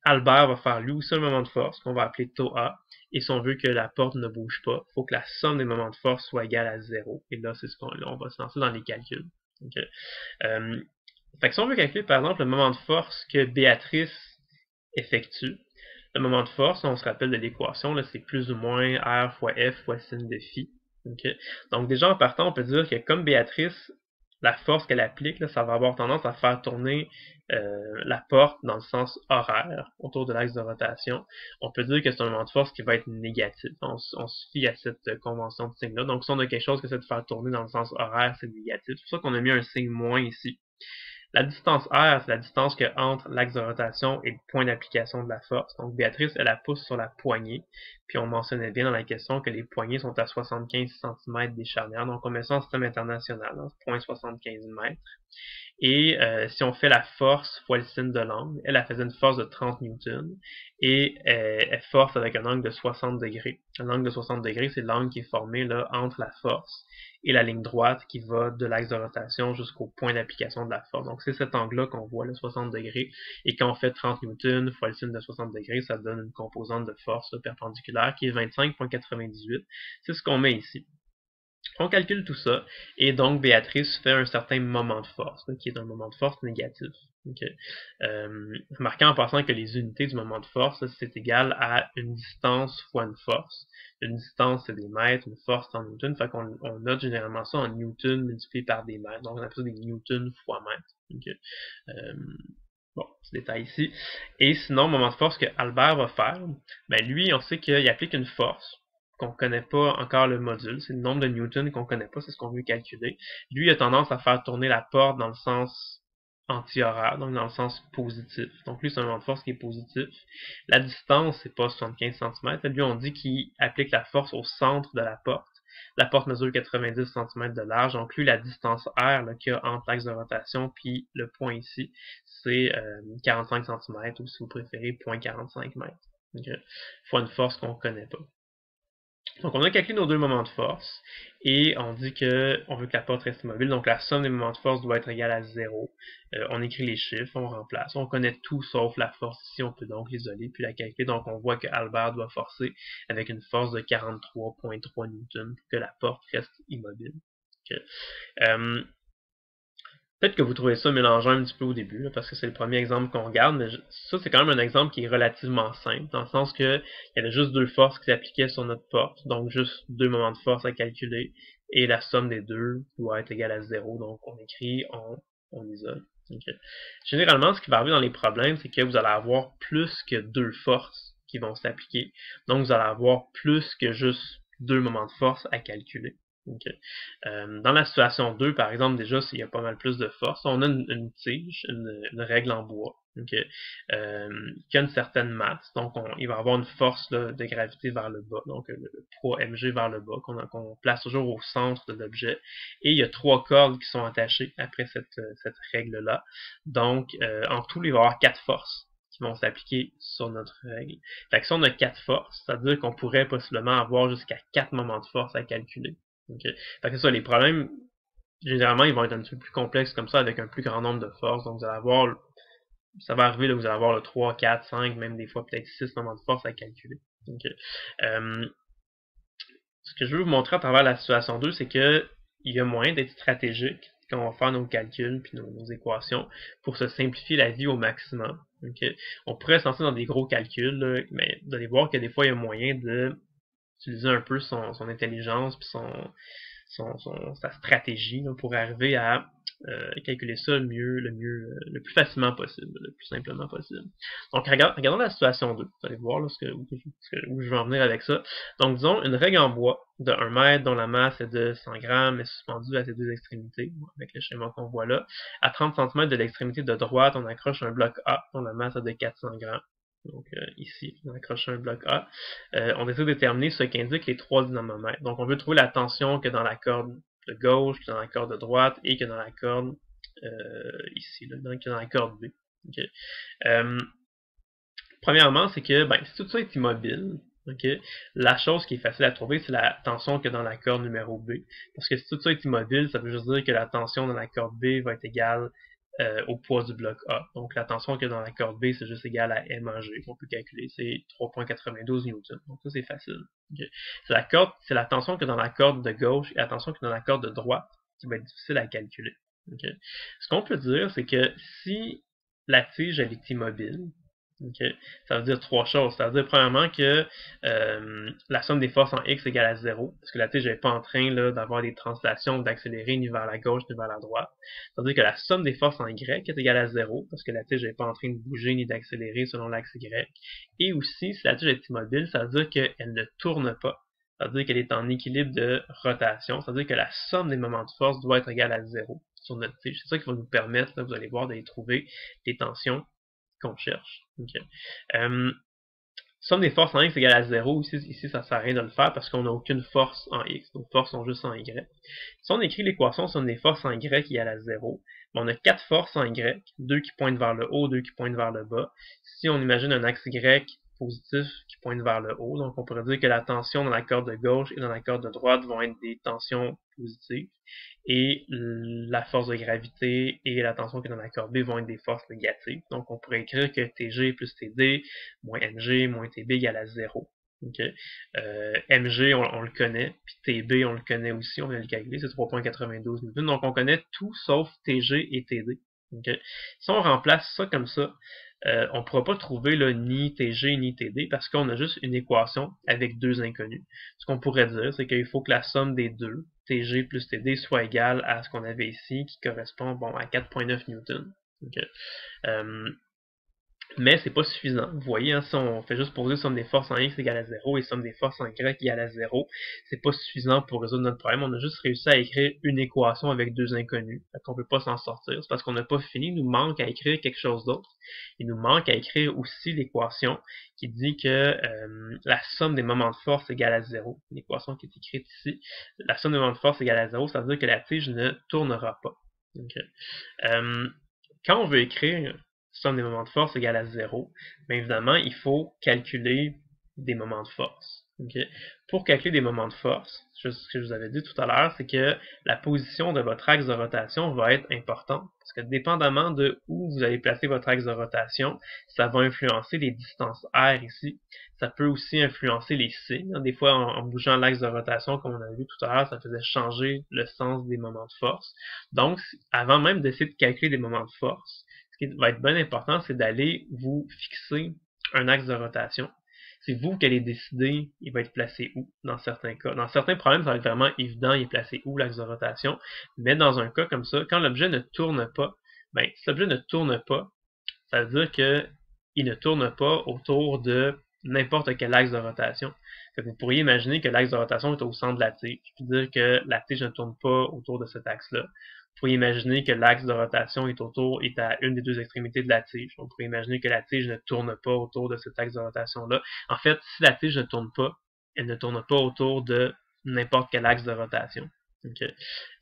Albert va faire lui aussi un moment de force qu'on va appeler taux A. Et si on veut que la porte ne bouge pas, il faut que la somme des moments de force soit égale à 0. Et là, c'est ce qu'on on va se lancer dans les calculs. Okay. Fait que si on veut calculer par exemple le moment de force que Béatrice effectue, le moment de force, on se rappelle de l'équation, c'est plus ou moins R fois F fois sin de phi. Okay. Donc déjà en partant, on peut dire que comme Béatrice, la force qu'elle applique, là, ça va avoir tendance à faire tourner la porte dans le sens horaire, autour de l'axe de rotation. On peut dire que c'est un moment de force qui va être négatif. On se fie à cette convention de signe-là. Donc si on a quelque chose que c'est de faire tourner dans le sens horaire, c'est négatif. C'est pour ça qu'on a mis un signe moins ici. La distance R, c'est la distance que entre l'axe de rotation et le point d'application de la force. Donc Béatrice, elle la pousse sur la poignée. Puis on mentionnait bien dans la question que les poignées sont à 75 cm des charnières. Donc on met ça en système international, hein, 0.75 m. Et si on fait la force fois le sin de l'angle, elle faisait une force de 30 newtons et elle force avec un angle de 60 degrés. Un angle de 60 degrés, c'est l'angle qui est formé là, entre la force et la ligne droite qui va de l'axe de rotation jusqu'au point d'application de la force. Donc c'est cet angle-là qu'on voit, le 60 degrés. Et quand on fait 30 newtons fois le sin de 60 degrés, ça donne une composante de force perpendiculaire qui est 25,98. C'est ce qu'on met ici. On calcule tout ça, et donc Béatrice fait un certain moment de force, qui est un moment de force négatif. Okay. Remarquez en passant que les unités du moment de force, c'est égal à une distance fois une force. Une distance, c'est des mètres, une force, c'est en newton, fait qu'on note généralement ça en newton multiplié par des mètres. Donc on appelle ça des newtons fois mètres. Okay. Bon, ce détail ici. Et sinon, moment de force que Albert va faire, ben lui, on sait qu'il applique une force qu'on connaît pas encore le module, c'est le nombre de newtons qu'on connaît pas, c'est ce qu'on veut calculer. Lui, il a tendance à faire tourner la porte dans le sens anti-horaire, donc dans le sens positif. Donc lui, c'est un moment de force qui est positif. La distance, c'est pas 75 cm. Lui, on dit qu'il applique la force au centre de la porte. La porte mesure 90 cm de large, donc lui, la distance R qu'il y a entre l'axe de rotation puis le point ici, c'est 45 cm, ou si vous préférez, 0.45 m. Okay. Fois une force qu'on connaît pas. Donc on a calculé nos deux moments de force et on dit que on veut que la porte reste immobile, donc la somme des moments de force doit être égale à 0. On écrit les chiffres, on remplace, on connaît tout sauf la force ici, on peut donc l'isoler puis la calculer. Donc on voit que Albert doit forcer avec une force de 43,3 newtons pour que la porte reste immobile. Okay. Peut-être que vous trouvez ça mélangeant un petit peu au début, là, parce que c'est le premier exemple qu'on regarde, mais ça c'est quand même un exemple qui est relativement simple, dans le sens que il y avait juste deux forces qui s'appliquaient sur notre porte, donc juste deux moments de force à calculer, et la somme des deux doit être égale à 0, donc on écrit, on isole. Okay. Généralement, ce qui va arriver dans les problèmes, c'est que vous allez avoir plus que deux forces qui vont s'appliquer, donc vous allez avoir plus que juste deux moments de force à calculer. Okay. Dans la situation 2, par exemple, déjà, il y a pas mal plus de force. On a une tige, une règle en bois, okay, qui a une certaine masse. Donc, il va avoir une force là, de gravité vers le bas, donc le poids mg vers le bas, qu'on place toujours au centre de l'objet. Et il y a trois cordes qui sont attachées après cette règle-là. Donc, en tout, il va y avoir quatre forces qui vont s'appliquer sur notre règle. Fait que si on a quatre forces, c'est-à-dire qu'on pourrait possiblement avoir jusqu'à 4 moments de force à calculer. Okay. Fait que c'est ça, les problèmes, généralement, ils vont être un petit peu plus complexes comme ça, avec un plus grand nombre de forces. Donc, vous allez avoir, ça va arriver, là, vous allez avoir le 3, 4, 5, même des fois peut-être 6 moments de force à calculer. Okay. Ce que je veux vous montrer à travers la situation 2, c'est que il y a moyen d'être stratégique quand on va faire nos calculs puis nos équations pour se simplifier la vie au maximum. Okay. On pourrait se lancer dans des gros calculs, là, mais vous allez voir que des fois, il y a moyen d'utiliser un peu son intelligence puis sa stratégie là, pour arriver à calculer ça le plus facilement possible, le plus simplement possible. Donc, regardons la situation 2. Vous allez voir là, où je veux en venir avec ça. Donc, disons, une règle en bois de 1 mètre dont la masse est de 100 grammes est suspendue à ses deux extrémités, avec le schéma qu'on voit là. À 30 cm de l'extrémité de droite, on accroche un bloc A dont la masse est de 400 grammes. Donc ici, on accroche un bloc A. On essaie de déterminer ce qu'indiquent les trois dynamomètres. Donc on veut trouver la tension que dans la corde de gauche, que dans la corde de droite et que dans la corde ici, là, que dans la corde B. Okay. Premièrement, c'est que si tout ça est immobile, okay, la chose qui est facile à trouver, c'est la tension que dans la corde numéro B. Parce que si tout ça est immobile, ça veut juste dire que la tension dans la corde B va être égale au poids du bloc A. Donc la tension que dans la corde B, c'est juste égal à M en G, qu'on peut calculer, c'est 3,92 newtons. Donc ça, c'est facile. Okay. C'est la tension que dans la corde de gauche et la tension que dans la corde de droite qui va être difficile à calculer. Okay. Ce qu'on peut dire, c'est que si la tige, elle est immobile, okay, ça veut dire trois choses. Ça veut dire premièrement que la somme des forces en X égale à 0, parce que la tige n'est pas en train d'avoir des translations, d'accélérer ni vers la gauche ni vers la droite. Ça veut dire que la somme des forces en Y est égale à 0, parce que la tige n'est pas en train de bouger ni d'accélérer selon l'axe Y. Et aussi, si la tige est immobile, ça veut dire qu'elle ne tourne pas. Ça veut dire qu'elle est en équilibre de rotation. Ça veut dire que la somme des moments de force doit être égale à 0 sur notre tige. C'est ça qui va nous permettre, là, vous allez voir, d'aller trouver des tensions qu'on cherche. Okay. Somme des forces en X égale à 0. Ici, ça sert à rien de le faire parce qu'on n'a aucune force en X. Nos forces sont juste en Y. Si on écrit l'équation somme des forces en Y égale à 0, on a 4 forces en Y, 2 qui pointent vers le haut, 2 qui pointent vers le bas. Si on imagine un axe Y positif qui pointe vers le haut, donc on pourrait dire que la tension dans la corde de gauche et dans la corde de droite vont être des tensions positives, et la force de gravité et la tension qui est dans la corde B vont être des forces négatives. Donc on pourrait écrire que TG plus TD moins NG moins TB égale à 0. Okay. MG, on le connaît, puis TB, on le connaît aussi, on vient de le calculer, c'est 3,92 newtons. Donc on connaît tout sauf TG et TD. Okay. Si on remplace ça comme ça, on ne pourra pas trouver là, ni TG ni TD parce qu'on a juste une équation avec deux inconnus. Ce qu'on pourrait dire, c'est qu'il faut que la somme des deux, TG plus TD, soit égale à ce qu'on avait ici, qui correspond à 4,9 newtons. Okay. Mais c'est pas suffisant. Vous voyez, hein, si on fait juste poser somme des forces en X égale à 0 et somme des forces en Y égale à 0, c'est pas suffisant pour résoudre notre problème. On a juste réussi à écrire une équation avec deux inconnus. Fait qu'on peut pas s'en sortir. C'est parce qu'on n'a pas fini. Il nous manque à écrire quelque chose d'autre. Il nous manque à écrire aussi l'équation qui dit que la somme des moments de force égale à 0. L'équation qui est écrite ici. La somme des moments de force égale à 0, ça veut dire que la tige ne tournera pas. Okay. Quand on veut écrire somme des moments de force égale à 0, bien évidemment, il faut calculer des moments de force. Ok. Pour calculer des moments de force, ce que je vous avais dit tout à l'heure, c'est que la position de votre axe de rotation va être importante. Parce que dépendamment de où vous allez placer votre axe de rotation, ça va influencer les distances R ici. Ça peut aussi influencer les signes. Des fois, en bougeant l'axe de rotation, comme on a vu tout à l'heure, ça faisait changer le sens des moments de force. Donc, avant même d'essayer de calculer des moments de force, ce qui va être bien important, c'est d'aller vous fixer un axe de rotation. C'est vous qui allez décider il va être placé où dans certains cas. Dans certains problèmes, ça va être vraiment évident il est placé où l'axe de rotation, mais dans un cas comme ça, quand l'objet ne tourne pas, ben si l'objet ne tourne pas, ça veut dire que il ne tourne pas autour de n'importe quel axe de rotation. Vous pourriez imaginer que l'axe de rotation est au centre de la tige, puis dire que la tige ne tourne pas autour de cet axe-là. Vous pourriez imaginer que l'axe de rotation est à une des deux extrémités de la tige. On pourrait imaginer que la tige ne tourne pas autour de cet axe de rotation-là. En fait, si la tige ne tourne pas, elle ne tourne pas autour de n'importe quel axe de rotation. Okay.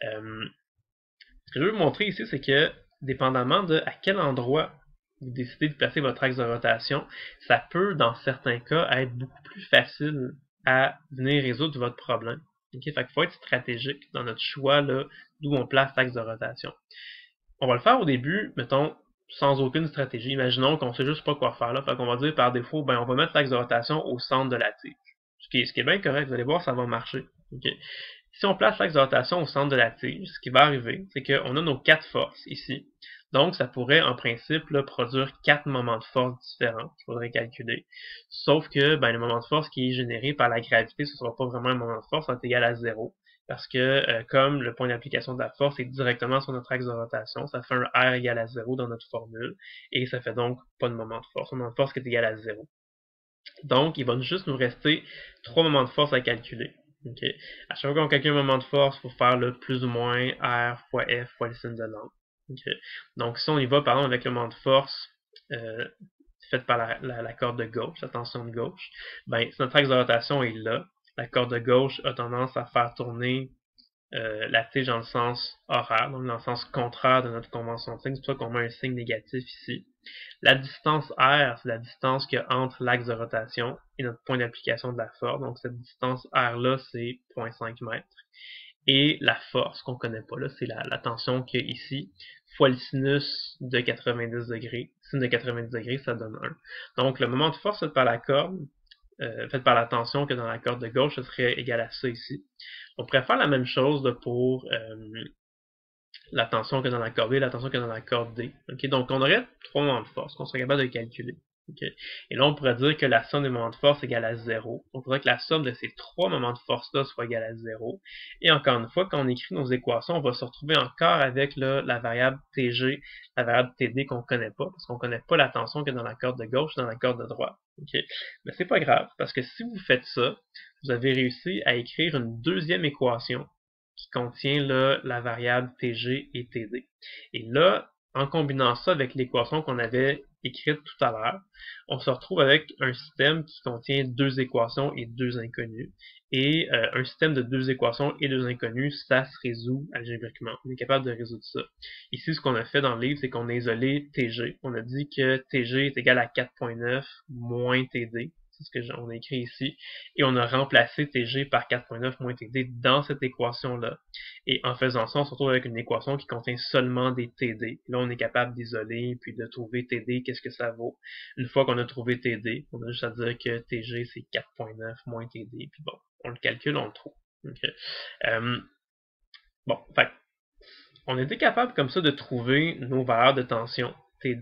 Ce que je veux vous montrer ici, c'est que dépendamment de à quel endroit vous décidez de placer votre axe de rotation, ça peut, dans certains cas, être beaucoup plus facile à venir résoudre votre problème. Okay? Fait qu'il faut être stratégique dans notre choix d'où on place l'axe de rotation. On va le faire au début, mettons, sans aucune stratégie. Imaginons qu'on ne sait juste pas quoi faire là. Fait qu'on va dire par défaut, ben on va mettre l'axe de rotation au centre de la tige. Ce qui est bien correct, vous allez voir, ça va marcher. Okay? Si on place l'axe de rotation au centre de la tige, ce qui va arriver, c'est qu'on a nos 4 forces ici. Donc, ça pourrait, en principe, là, produire 4 moments de force différents qu'il faudrait calculer. Sauf que ben, le moment de force qui est généré par la gravité, ce ne sera pas vraiment un moment de force, ça va être égal à 0. Parce que comme le point d'application de la force est directement sur notre axe de rotation, ça fait un R égal à 0 dans notre formule, et ça fait donc pas de moment de force. Un moment de force qui est égal à 0. Donc, il va juste nous rester 3 moments de force à calculer. Okay. À chaque fois qu'on calcule un moment de force, il faut faire le plus ou moins R fois F fois le signe de l'angle. Okay. Donc, si on y va, par exemple, avec le moment de force fait par la corde de gauche, la tension de gauche, ben, si notre axe de rotation est là, la corde de gauche a tendance à faire tourner la tige dans le sens horaire, donc dans le sens contraire de notre convention de signe. C'est pour ça qu'on met un signe négatif ici. La distance R, c'est la distance qu'il y a entre l'axe de rotation et notre point d'application de la force. Donc cette distance R-là, c'est 0,5 mètres. Et la force, qu'on ne connaît pas là, c'est la tension qu'il y a ici, fois le sinus de 90 degrés. Sinus de 90 degrés, ça donne 1. Donc le moment de force fait par la corde, fait par la tension que dans la corde de gauche, ce serait égal à ça ici. On pourrait faire la même chose pour la tension que dans la corde B et la tension que dans la corde D. Okay? Donc, on aurait 3 moments de force qu'on serait capable de calculer. Okay? Et là, on pourrait dire que la somme des moments de force est égale à 0. On pourrait que la somme de ces 3 moments de force-là soit égale à 0. Et encore une fois, quand on écrit nos équations, on va se retrouver encore avec la variable TG, la variable TD qu'on ne connaît pas, parce qu'on ne connaît pas la tension que dans la corde de gauche et dans la corde de droite. Okay? Mais c'est pas grave, parce que si vous faites ça, vous avez réussi à écrire une deuxième équation qui contient là, la variable TG et TD. Et là, en combinant ça avec l'équation qu'on avait écrite tout à l'heure, on se retrouve avec un système qui contient 2 équations et 2 inconnues. Et un système de 2 équations et 2 inconnues, ça se résout algébriquement. On est capable de résoudre ça. Ici, ce qu'on a fait dans le livre, c'est qu'on a isolé TG. On a dit que TG est égal à 4,9 moins TD. C'est ce qu'on a écrit ici, et on a remplacé TG par 4,9 moins TD dans cette équation-là. Et en faisant ça, on se retrouve avec une équation qui contient seulement des TD. Là, on est capable d'isoler, puis de trouver TD, qu'est-ce que ça vaut. Une fois qu'on a trouvé TD, on a juste à dire que TG, c'est 4,9 moins TD, puis bon, on le calcule, on le trouve. Okay. Bon, fait on était capable comme ça de trouver nos valeurs de tension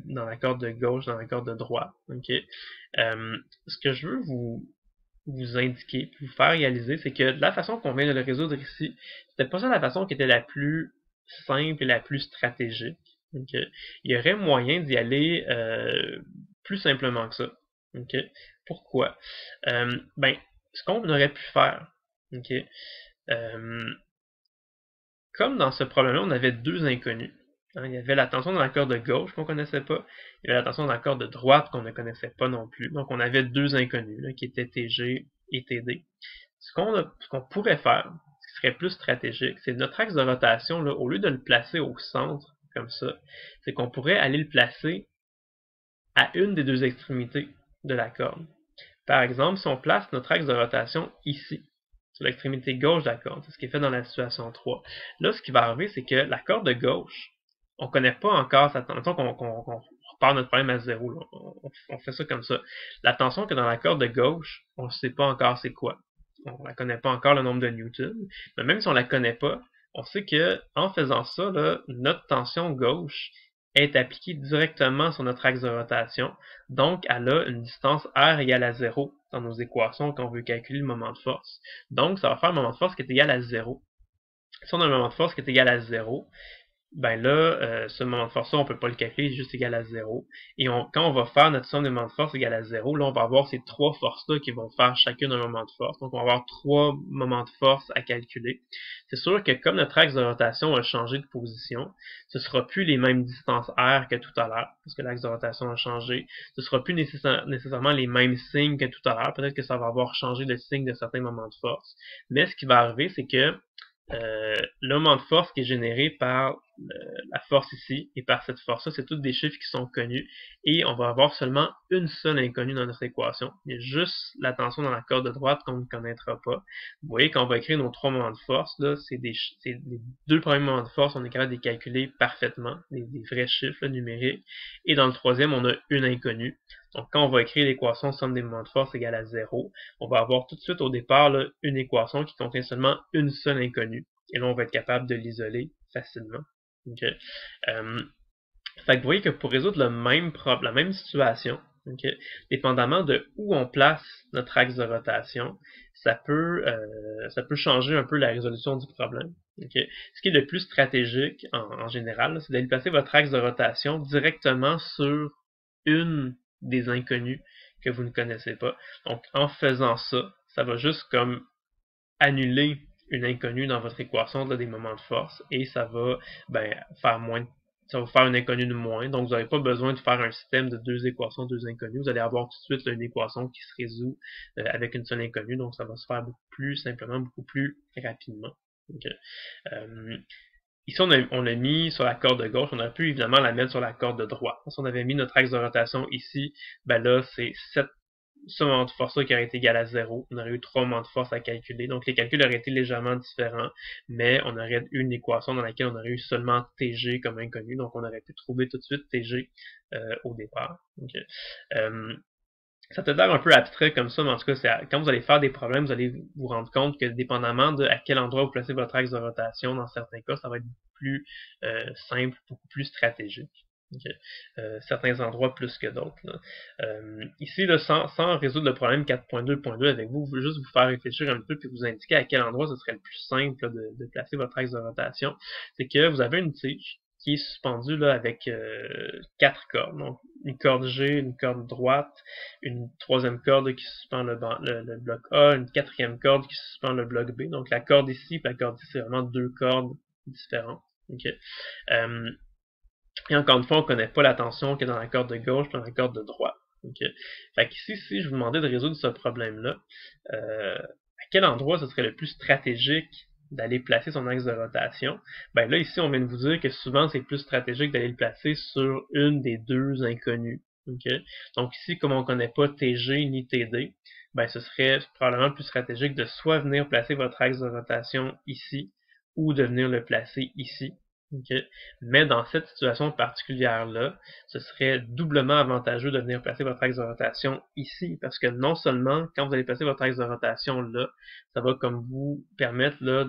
dans la corde de gauche, dans la corde de droite. Okay? Ce que je veux vous indiquer, vous faire réaliser, c'est que la façon qu'on vient de le résoudre ici, c'était pas ça la façon qui était la plus simple et la plus stratégique. Okay? Il y aurait moyen d'y aller plus simplement que ça. Okay? Pourquoi? Ben, ce qu'on aurait pu faire, okay? Comme dans ce problème-là, on avait 2 inconnus. Il y avait la tension dans la corde de gauche qu'on ne connaissait pas. Il y avait la tension dans la corde de droite qu'on ne connaissait pas non plus. Donc on avait 2 inconnus là, qui étaient TG et TD. Ce qu'on pourrait faire, ce qui serait plus stratégique, c'est notre axe de rotation, là, au lieu de le placer au centre, comme ça, c'est qu'on pourrait aller le placer à une des 2 extrémités de la corde. Par exemple, si on place notre axe de rotation ici, sur l'extrémité gauche de la corde, c'est ce qui est fait dans la situation 3. Là, ce qui va arriver, c'est que la corde de gauche, on ne connaît pas encore sa tension, qu'on repart notre problème à zéro. Là. On fait ça comme ça. La tension que dans la corde de gauche, on ne sait pas encore c'est quoi. On ne la connaît pas encore le nombre de newtons. Mais même si on ne la connaît pas, on sait que en faisant ça, là, notre tension gauche est appliquée directement sur notre axe de rotation. Donc, elle a une distance R égale à 0 dans nos équations quand on veut calculer le moment de force. Donc, ça va faire un moment de force qui est égal à 0. Si on a un moment de force qui est égal à 0, ben là, ce moment de force-là, on ne peut pas le calculer, il est juste égal à 0. Et quand on va faire notre somme de moments de force égale à 0, là, on va avoir ces trois forces-là qui vont faire chacune un moment de force. Donc, on va avoir trois moments de force à calculer. C'est sûr que comme notre axe de rotation a changé de position, ce ne sera plus les mêmes distances R que tout à l'heure, parce que l'axe de rotation a changé. Ce ne sera plus nécessairement les mêmes signes que tout à l'heure. Peut-être que ça va avoir changé le signe de certains moments de force. Mais ce qui va arriver, c'est que le moment de force qui est généré par la force ici et par cette force-là, c'est tous des chiffres qui sont connus et on va avoir seulement une seule inconnue dans notre équation. Il y a juste la tension dans la corde de droite qu'on ne connaîtra pas. Vous voyez, quand on va écrire nos trois moments de force, là, c'est les deux premiers moments de force, on est capable de les calculer parfaitement, des vrais chiffres là, numériques. Et dans le troisième, on a une inconnue. Donc, quand on va écrire l'équation somme des moments de force égale à 0, on va avoir tout de suite au départ là, une équation qui contient seulement une seule inconnue. Et là, on va être capable de l'isoler facilement. Okay. Fait que vous voyez que pour résoudre le même problème, la même situation, okay, dépendamment de où on place notre axe de rotation, ça peut changer un peu la résolution du problème. Okay. Ce qui est le plus stratégique en général, c'est d'aller placer votre axe de rotation directement sur une des inconnues que vous ne connaissez pas. Donc en faisant ça, ça va juste comme annuler une inconnue dans votre équation là, des moments de force et ça va faire ça va faire une inconnue de moins. Donc, vous n'avez pas besoin de faire un système de deux équations, deux inconnues. Vous allez avoir tout de suite une équation qui se résout avec une seule inconnue. Donc, ça va se faire beaucoup plus simplement, beaucoup plus rapidement. Okay. Ici, on l'a mis sur la corde de gauche. On aurait pu évidemment la mettre sur la corde de droite. Si on avait mis notre axe de rotation ici, ben là, c'est ce moment de force-là qui aurait été égal à 0. On aurait eu 3 moments de force à calculer. Donc les calculs auraient été légèrement différents, mais on aurait eu une équation dans laquelle on aurait eu seulement TG comme inconnu. Donc on aurait pu trouver tout de suite TG au départ. Okay. Ça peut être un peu abstrait comme ça, mais en tout cas, quand vous allez faire des problèmes, vous allez vous rendre compte que dépendamment de à quel endroit vous placez votre axe de rotation, dans certains cas, ça va être beaucoup plus simple, beaucoup plus stratégique. Okay. Certains endroits plus que d'autres. Ici, là, sans résoudre le problème 4.2.2 avec vous, je veux juste vous faire réfléchir un peu et vous indiquer à quel endroit ce serait le plus simple là, de placer votre axe de rotation. C'est que vous avez une tige qui est suspendue là, avec 4 cordes. Donc, une corde G, une corde droite, une troisième corde qui suspend le bloc A, une quatrième corde qui suspend le bloc B. Donc, la corde ici et la corde ici, c'est vraiment deux cordes différentes. Okay. Et encore une fois, on ne connaît pas la tension qu'il y a dans la corde de gauche et dans la corde de droite. Okay. Fait qu'ici, si je vous demandais de résoudre ce problème-là, à quel endroit ce serait le plus stratégique d'aller placer son axe de rotation? Ben là, ici, on vient de vous dire que souvent, c'est plus stratégique d'aller le placer sur une des deux inconnues. Okay. Donc ici, comme on ne connaît pas TG ni TD, ben ce serait probablement plus stratégique de soit venir placer votre axe de rotation ici, ou de venir le placer ici. Okay. Mais dans cette situation particulière-là, ce serait doublement avantageux de venir placer votre axe de rotation ici, parce que non seulement, quand vous allez placer votre axe de rotation là, ça va comme vous permettre là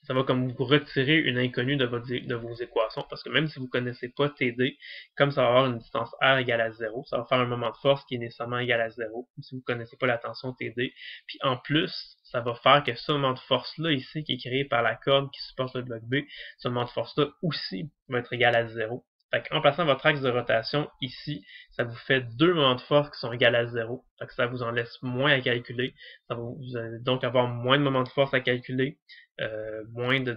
ça va comme vous retirer une inconnue de vos équations, parce que même si vous ne connaissez pas TD, comme ça va avoir une distance R égale à 0, ça va faire un moment de force qui est nécessairement égal à 0, si vous ne connaissez pas la tension TD. Puis en plus, ça va faire que ce moment de force-là ici, qui est créé par la corde qui supporte le bloc B, ce moment de force-là aussi va être égal à 0. Fait en plaçant votre axe de rotation ici, ça vous fait deux moments de force qui sont égaux à 0. Fait que ça vous en laisse moins à calculer. Vous allez donc avoir moins de moments de force à calculer, moins de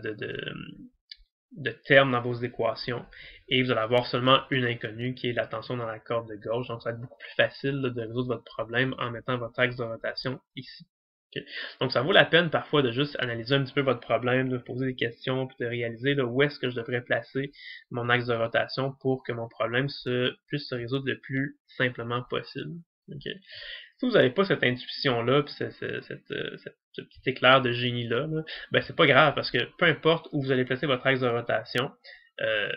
termes dans vos équations, et vous allez avoir seulement une inconnue qui est la tension dans la corde de gauche. Donc ça va être beaucoup plus facile de résoudre votre problème en mettant votre axe de rotation ici. Okay. Donc ça vaut la peine parfois de juste analyser un petit peu votre problème, de poser des questions, puis de réaliser là, où est-ce que je devrais placer mon axe de rotation pour que mon problème puisse se résoudre le plus simplement possible. Okay. Si vous n'avez pas cette intuition-là, puis ce petit éclair de génie-là, ben c'est pas grave, parce que peu importe où vous allez placer votre axe de rotation, euh,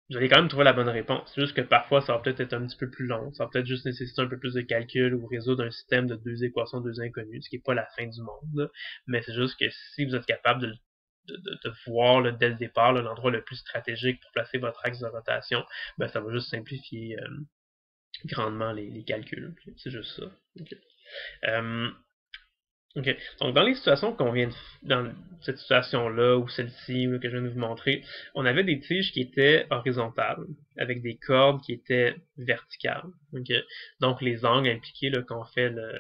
vous allez quand même trouver la bonne réponse. C'est juste que parfois, ça va peut-être être un petit peu plus long, ça va peut-être juste nécessiter un peu plus de calcul ou résoudre un système de 2 équations, 2 inconnues, ce qui n'est pas la fin du monde, là. Mais c'est juste que si vous êtes capable de voir là, dès le départ l'endroit le plus stratégique pour placer votre axe de rotation, ben ça va juste simplifier grandement les calculs. C'est juste ça. Okay. OK. Donc, dans les situations qu'on vient de, dans cette situation-là, ou celle-ci, que je viens de vous montrer, on avait des tiges qui étaient horizontales, avec des cordes qui étaient verticales. Okay? Donc, les angles impliqués, là, quand on fait le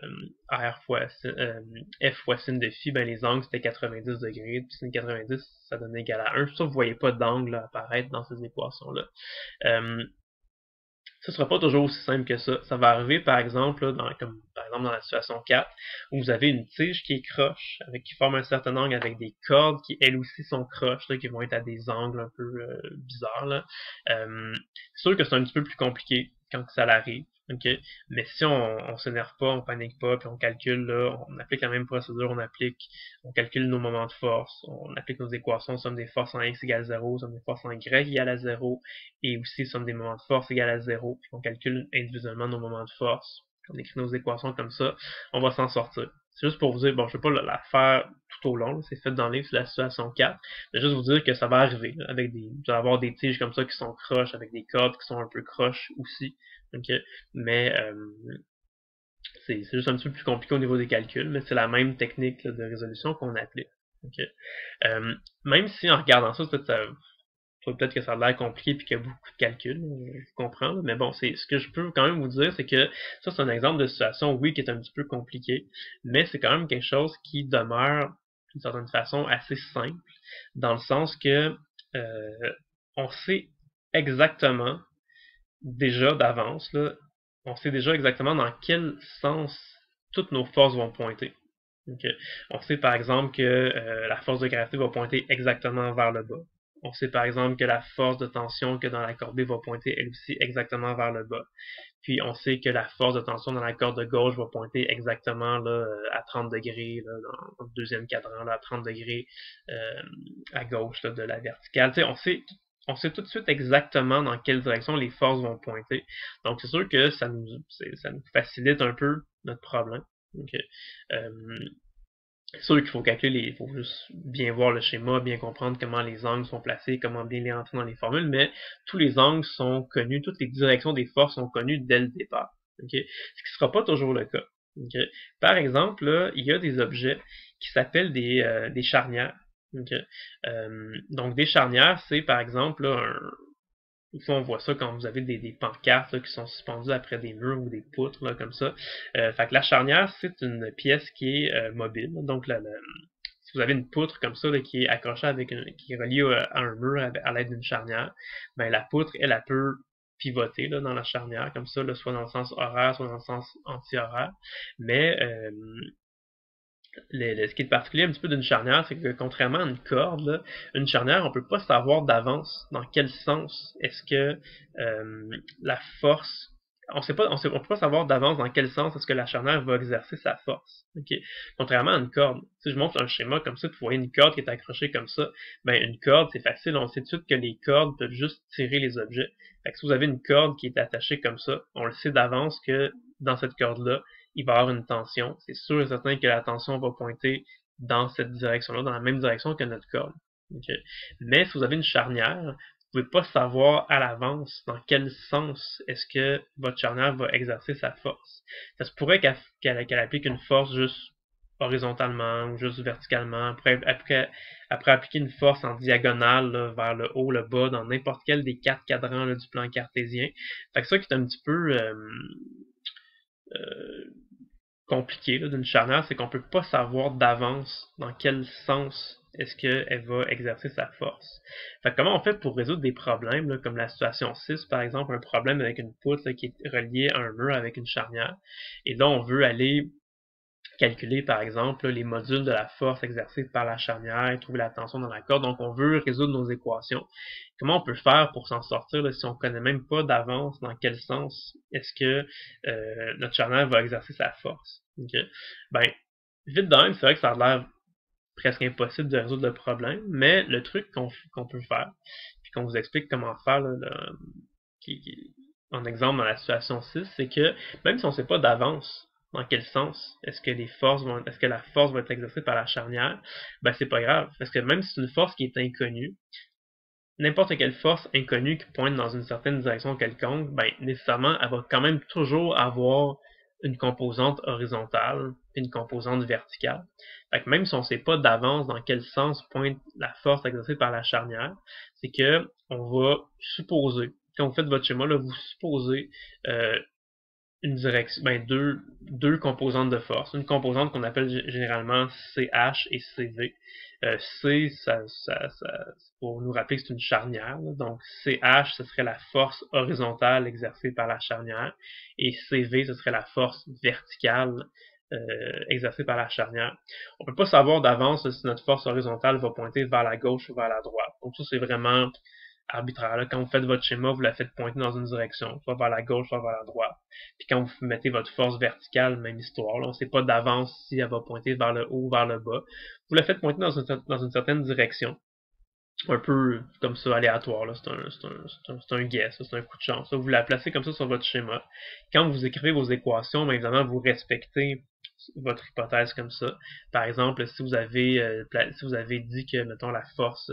R fois, F fois sin de phi, ben, les angles, c'était 90 degrés, puis sin 90, ça donnait égal à 1. Je suis sûr que vous voyez pas d'angle apparaître dans ces équations-là. Ce sera pas toujours aussi simple que ça. Ça va arriver, par exemple, là, comme par exemple dans la situation 4, où vous avez une tige qui est croche, qui forme un certain angle avec des cordes qui, elles aussi, sont croches, là, qui vont être à des angles un peu bizarres. Là. C'est sûr que c'est un petit peu plus compliqué quand ça arrive. Okay? Mais si on s'énerve pas, on panique pas, puis on calcule, là, on applique la même procédure, on calcule nos moments de force, on applique nos équations, somme des forces en x égale 0, somme des forces en y égale à 0, et aussi somme des moments de force égale à 0, puis on calcule individuellement nos moments de force, on écrit nos équations comme ça, on va s'en sortir. C'est juste pour vous dire, bon, je ne vais pas la faire tout au long, c'est fait dans le livre, c'est la situation 4, mais juste vous dire que ça va arriver, là, avec vous allez avoir des tiges comme ça qui sont croches, avec des cordes qui sont un peu croches aussi, okay? Mais c'est juste un petit peu plus compliqué au niveau des calculs, mais c'est la même technique là, de résolution qu'on applique. Okay? Même si en regardant ça, peut-être que ça a l'air compliqué et qu'il y a beaucoup de calculs, je comprends, là, mais bon, c'est ce que je peux quand même vous dire, c'est que ça, c'est un exemple de situation, oui, qui est un petit peu compliqué, mais c'est quand même quelque chose qui demeure, d'une certaine façon, assez simple, dans le sens que on sait exactement, déjà d'avance, là, on sait déjà exactement dans quel sens toutes nos forces vont pointer. Okay. On sait par exemple que la force de gravité va pointer exactement vers le bas. On sait par exemple que la force de tension que dans la corde B va pointer elle aussi exactement vers le bas. Puis on sait que la force de tension dans la corde de gauche va pointer exactement là, à 30 degrés, là, dans le deuxième cadran, là, à 30 degrés à gauche là, de la verticale. Tu sais, on sait tout de suite exactement dans quelle direction les forces vont pointer. Donc c'est sûr que ça nous facilite un peu notre problème. Okay. C'est sûr qu'il faut calculer, il faut juste bien voir le schéma, bien comprendre comment les angles sont placés, comment bien les entrer dans les formules, mais tous les angles sont connus, toutes les directions des forces sont connues dès le départ. Okay? Ce qui ne sera pas toujours le cas. Okay? Par exemple, là, il y a des objets qui s'appellent des charnières. Okay? Donc des charnières, c'est par exemple là, des fois, on voit ça quand vous avez des pancartes là, qui sont suspendues après des murs ou des poutres, là, comme ça. Fait que la charnière, c'est une pièce qui est mobile. Donc, si vous avez une poutre comme ça là, qui est accrochée qui est reliée à un mur à l'aide d'une charnière, ben la poutre, elle peut pivoter là, dans la charnière, comme ça, là, soit dans le sens horaire, soit dans le sens anti-horaire. Mais ce qui est particulier un petit peu d'une charnière, c'est que contrairement à une corde, là, une charnière, on peut pas savoir d'avance dans quel sens est-ce que la force, on peut pas savoir d'avance dans quel sens est-ce que la charnière va exercer sa force. Okay? Contrairement à une corde, si je montre un schéma comme ça, vous voyez une corde qui est accrochée comme ça, ben une corde c'est facile, on sait tout de suite que les cordes peuvent juste tirer les objets. Fait que si vous avez une corde qui est attachée comme ça, on le sait d'avance que dans cette corde-là, il va y avoir une tension. C'est sûr et certain que la tension va pointer dans cette direction-là, dans la même direction que notre corde. Okay? Mais si vous avez une charnière, vous ne pouvez pas savoir à l'avance dans quel sens est-ce que votre charnière va exercer sa force. Ça se pourrait qu'elle applique une force juste horizontalement ou juste verticalement, après appliquer une force en diagonale là, vers le haut, le bas, dans n'importe quel des 4 cadrans là, du plan cartésien. Fait que ça qui est un petit peu compliqué d'une charnière, c'est qu'on peut pas savoir d'avance dans quel sens est-ce qu'elle va exercer sa force. Fait que comment on fait pour résoudre des problèmes, là, comme la situation 6, par exemple, un problème avec une poutre là, qui est reliée à un mur avec une charnière, et là on veut aller calculer, par exemple, les modules de la force exercée par la charnière, trouver la tension dans la corde. Donc, on veut résoudre nos équations. Comment on peut faire pour s'en sortir là, si on connaît même pas d'avance dans quel sens est-ce que notre charnière va exercer sa force? Okay? Ben, vite de même, c'est vrai que ça a l'air presque impossible de résoudre le problème, mais le truc qu'on peut faire, puis qu'on vous explique comment faire, là, en exemple dans la situation 6, c'est que même si on ne sait pas d'avance dans quel sens est-ce que la force va être exercée par la charnière, ben c'est pas grave, parce que même si c'est une force qui est inconnue, n'importe quelle force inconnue qui pointe dans une certaine direction quelconque, ben nécessairement, elle va quand même toujours avoir une composante horizontale et une composante verticale. Fait que même si on ne sait pas d'avance dans quel sens pointe la force exercée par la charnière, c'est que on va supposer, quand vous faites votre schéma, là, vous supposez une direction, ben deux composantes de force. Une composante qu'on appelle généralement CH et CV. C, pour nous rappeler que c'est une charnière. Là. Donc CH, ce serait la force horizontale exercée par la charnière. Et CV, ce serait la force verticale exercée par la charnière. On peut pas savoir d'avance si notre force horizontale va pointer vers la gauche ou vers la droite. Donc ça, c'est vraiment arbitraire. Là. Quand vous faites votre schéma, vous la faites pointer dans une direction, soit vers la gauche, soit vers la droite. Puis quand vous mettez votre force verticale, même histoire. Là. On ne sait pas d'avance si elle va pointer vers le haut ou vers le bas. Vous la faites pointer dans une certaine direction. Un peu comme ça, aléatoire. C'est un guess, c'est un coup de chance. Là. Vous la placez comme ça sur votre schéma. Quand vous écrivez vos équations, bien évidemment, vous respectez votre hypothèse comme ça. Par exemple, si vous avez dit que, mettons, la force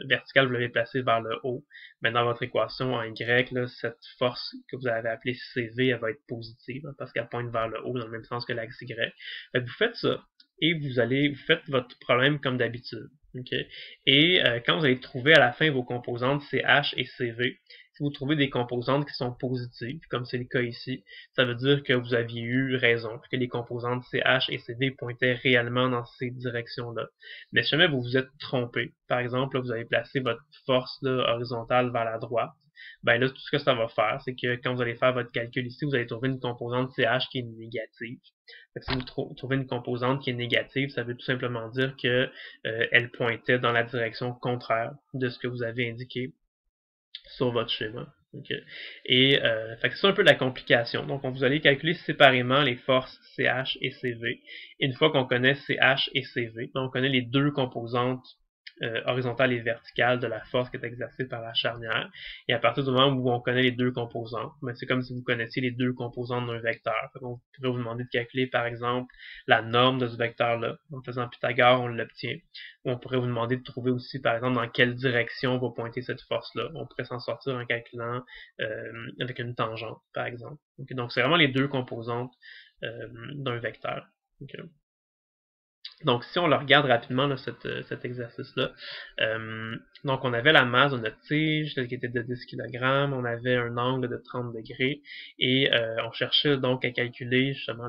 verticale, vous l'avez placée vers le haut, mais dans votre équation en Y, là, cette force que vous avez appelée CV, elle va être positive, hein, parce qu'elle pointe vers le haut dans le même sens que l'axe Y. Fait que vous faites ça, et vous faites votre problème comme d'habitude. Okay? Et quand vous allez trouver à la fin vos composantes CH et CV, si vous trouvez des composantes qui sont positives, comme c'est le cas ici, ça veut dire que vous aviez eu raison, que les composantes CH et CD pointaient réellement dans ces directions-là. Mais si jamais vous vous êtes trompé, par exemple, là, vous avez placé votre force là, horizontale vers la droite, ben là, tout ce que ça va faire, c'est que quand vous allez faire votre calcul ici, vous allez trouver une composante CH qui est négative. Fait que si vous trouvez une composante qui est négative, ça veut tout simplement dire que elle pointait dans la direction contraire de ce que vous avez indiqué sur votre schéma. Okay. Et fait que c'est un peu la complication. Donc, vous allez calculer séparément les forces CH et CV. Et une fois qu'on connaît CH et CV, on connaît les deux composantes horizontale et verticale de la force qui est exercée par la charnière. Et à partir du moment où on connaît les deux composantes, ben c'est comme si vous connaissiez les deux composantes d'un vecteur. On pourrait vous demander de calculer, par exemple, la norme de ce vecteur-là. En faisant Pythagore, on l'obtient. Ou on pourrait vous demander de trouver aussi, par exemple, dans quelle direction va pointer cette force-là. On pourrait s'en sortir en calculant avec une tangente, par exemple. Okay, donc, c'est vraiment les deux composantes d'un vecteur. Okay. Donc, si on le regarde rapidement, là, cet exercice-là, donc on avait la masse de notre tige qui était de 10 kg, on avait un angle de 30 degrés, et on cherchait donc à calculer justement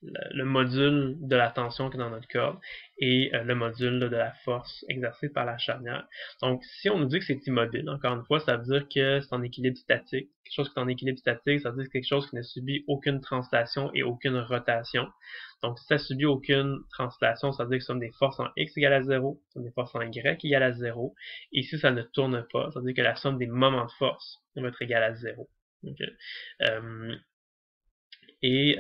le module de la tension qui est dans notre corde et le module là, de la force exercée par la charnière. Donc, si on nous dit que c'est immobile, encore une fois, ça veut dire que c'est en équilibre statique. Quelque chose qui est en équilibre statique, ça veut dire que c'est quelque chose qui ne subit aucune translation et aucune rotation. Donc, si ça subit aucune translation, ça veut dire que ce sont des forces en x égale à 0, ce sont des forces en y égale à 0. Et si ça ne tourne pas, ça veut dire que la somme des moments de force va être égale à 0. Okay. Et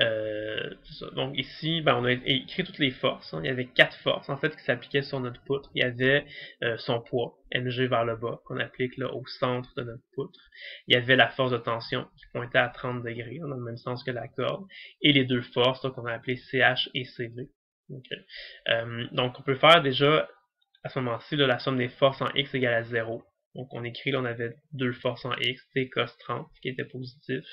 donc ici, ben, on a écrit toutes les forces. Hein. Il y avait 4 forces en fait qui s'appliquaient sur notre poutre. Il y avait son poids, mg vers le bas, qu'on applique là, au centre de notre poutre. Il y avait la force de tension qui pointait à 30 degrés, dans le même sens que la corde. Et les deux forces qu'on a appelées CH et CV. Okay. Donc on peut faire déjà à ce moment-ci la somme des forces en x égale à 0. Donc, on écrit, là, on avait deux forces en x, t cos 30 qui était positif,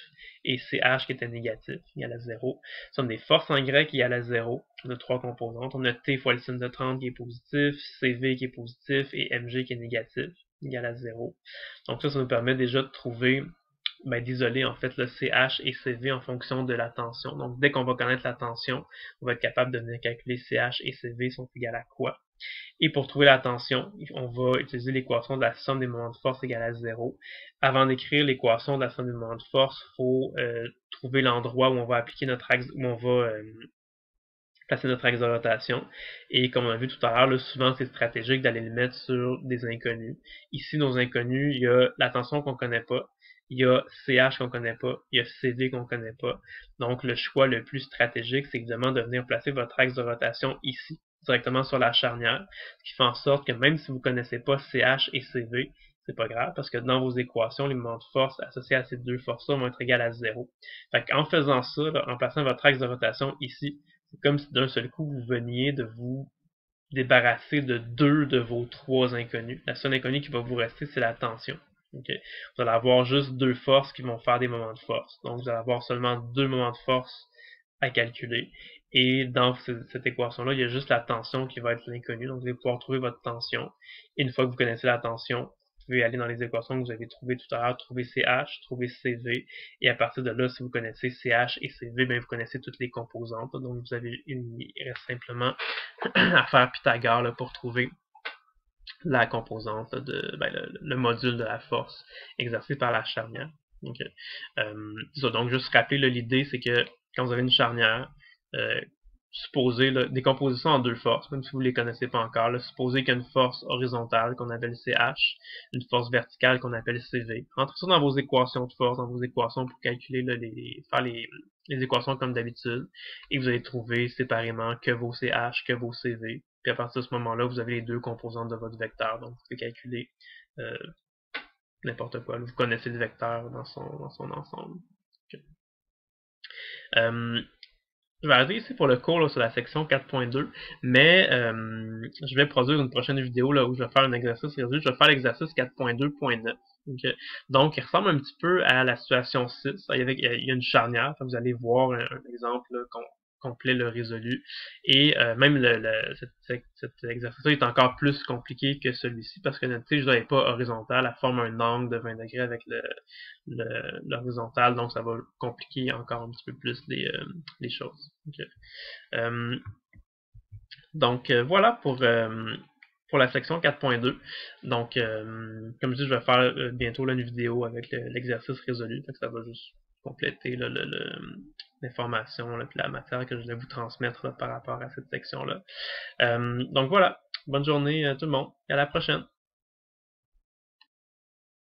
et ch qui était négatif, égal à 0. Somme des forces en y égale à 0. On a trois composantes. On a t fois le sin de 30 qui est positif, cv qui est positif, et mg qui est négatif, égal à 0. Donc, ça nous permet déjà de trouver, d'isoler en fait le CH et CV en fonction de la tension. Donc, dès qu'on va connaître la tension, on va être capable de venir calculer CH et CV sont égales à quoi. Et pour trouver la tension, on va utiliser l'équation de la somme des moments de force égale à 0. Avant d'écrire l'équation de la somme des moments de force, il faut trouver l'endroit où on va appliquer notre axe, où on va placer notre axe de rotation. Et comme on a vu tout à l'heure, souvent c'est stratégique d'aller le mettre sur des inconnus. Ici, nos inconnus, il y a la tension qu'on connaît pas, il y a CH qu'on connaît pas, il y a CV qu'on connaît pas. Donc le choix le plus stratégique, c'est évidemment de venir placer votre axe de rotation ici, directement sur la charnière, ce qui fait en sorte que même si vous ne connaissez pas CH et CV, c'est pas grave, parce que dans vos équations, les moments de force associés à ces deux forces-là vont être égaux à 0. Fait qu'en faisant ça, là, en plaçant votre axe de rotation ici, c'est comme si d'un seul coup, vous veniez de vous débarrasser de deux de vos trois inconnus. La seule inconnue qui va vous rester, c'est la tension. Okay? Vous allez avoir juste deux forces qui vont faire des moments de force. Donc, vous allez avoir seulement deux moments de force à calculer. Et dans cette équation-là, il y a juste la tension qui va être l'inconnu. Donc, vous allez pouvoir trouver votre tension. Et une fois que vous connaissez la tension, vous pouvez aller dans les équations que vous avez trouvées tout à l'heure, trouver CH, trouver CV, et à partir de là, si vous connaissez CH et CV, bien, vous connaissez toutes les composantes. Donc, il reste simplement à faire Pythagore là, pour trouver la composante de le module de la force exercée par la charnière. Okay. Donc, juste rappeler, l'idée, c'est que quand vous avez une charnière, supposez décomposition en deux forces, même si vous ne les connaissez pas encore. Là, supposez qu'il y a une force horizontale qu'on appelle CH, une force verticale qu'on appelle CV. Entrez ça dans vos équations de force, dans vos équations pour calculer faire les équations comme d'habitude, et vous allez trouver séparément que vos CH, que vos CV. Puis à partir de ce moment-là, vous avez les deux composantes de votre vecteur, donc vous pouvez calculer euh, n'importe quoi. Vous connaissez le vecteur dans son ensemble. Okay. Je vais arrêter ici pour le cours là, sur la section 4.2, mais je vais produire une prochaine vidéo là, où je vais faire un exercice résolu. Je vais faire l'exercice 4.2.9. Okay. Donc, il ressemble un petit peu à la situation 6. Il y a une charnière. Vous allez voir un exemple là, complet le résolu. Et même cet exercice-là est encore plus compliqué que celui-ci parce que notre tige n'est pas horizontale. Elle forme un angle de 20 degrés avec l'horizontale. Donc, ça va compliquer encore un petit peu plus les choses. Okay. Voilà pour la section 4.2. Donc, comme je dis, je vais faire bientôt là, une vidéo avec l'exercice résolu. Ça va juste compléter l'information et la matière que je vais vous transmettre là, par rapport à cette section-là. Donc voilà, bonne journée à tout le monde et à la prochaine.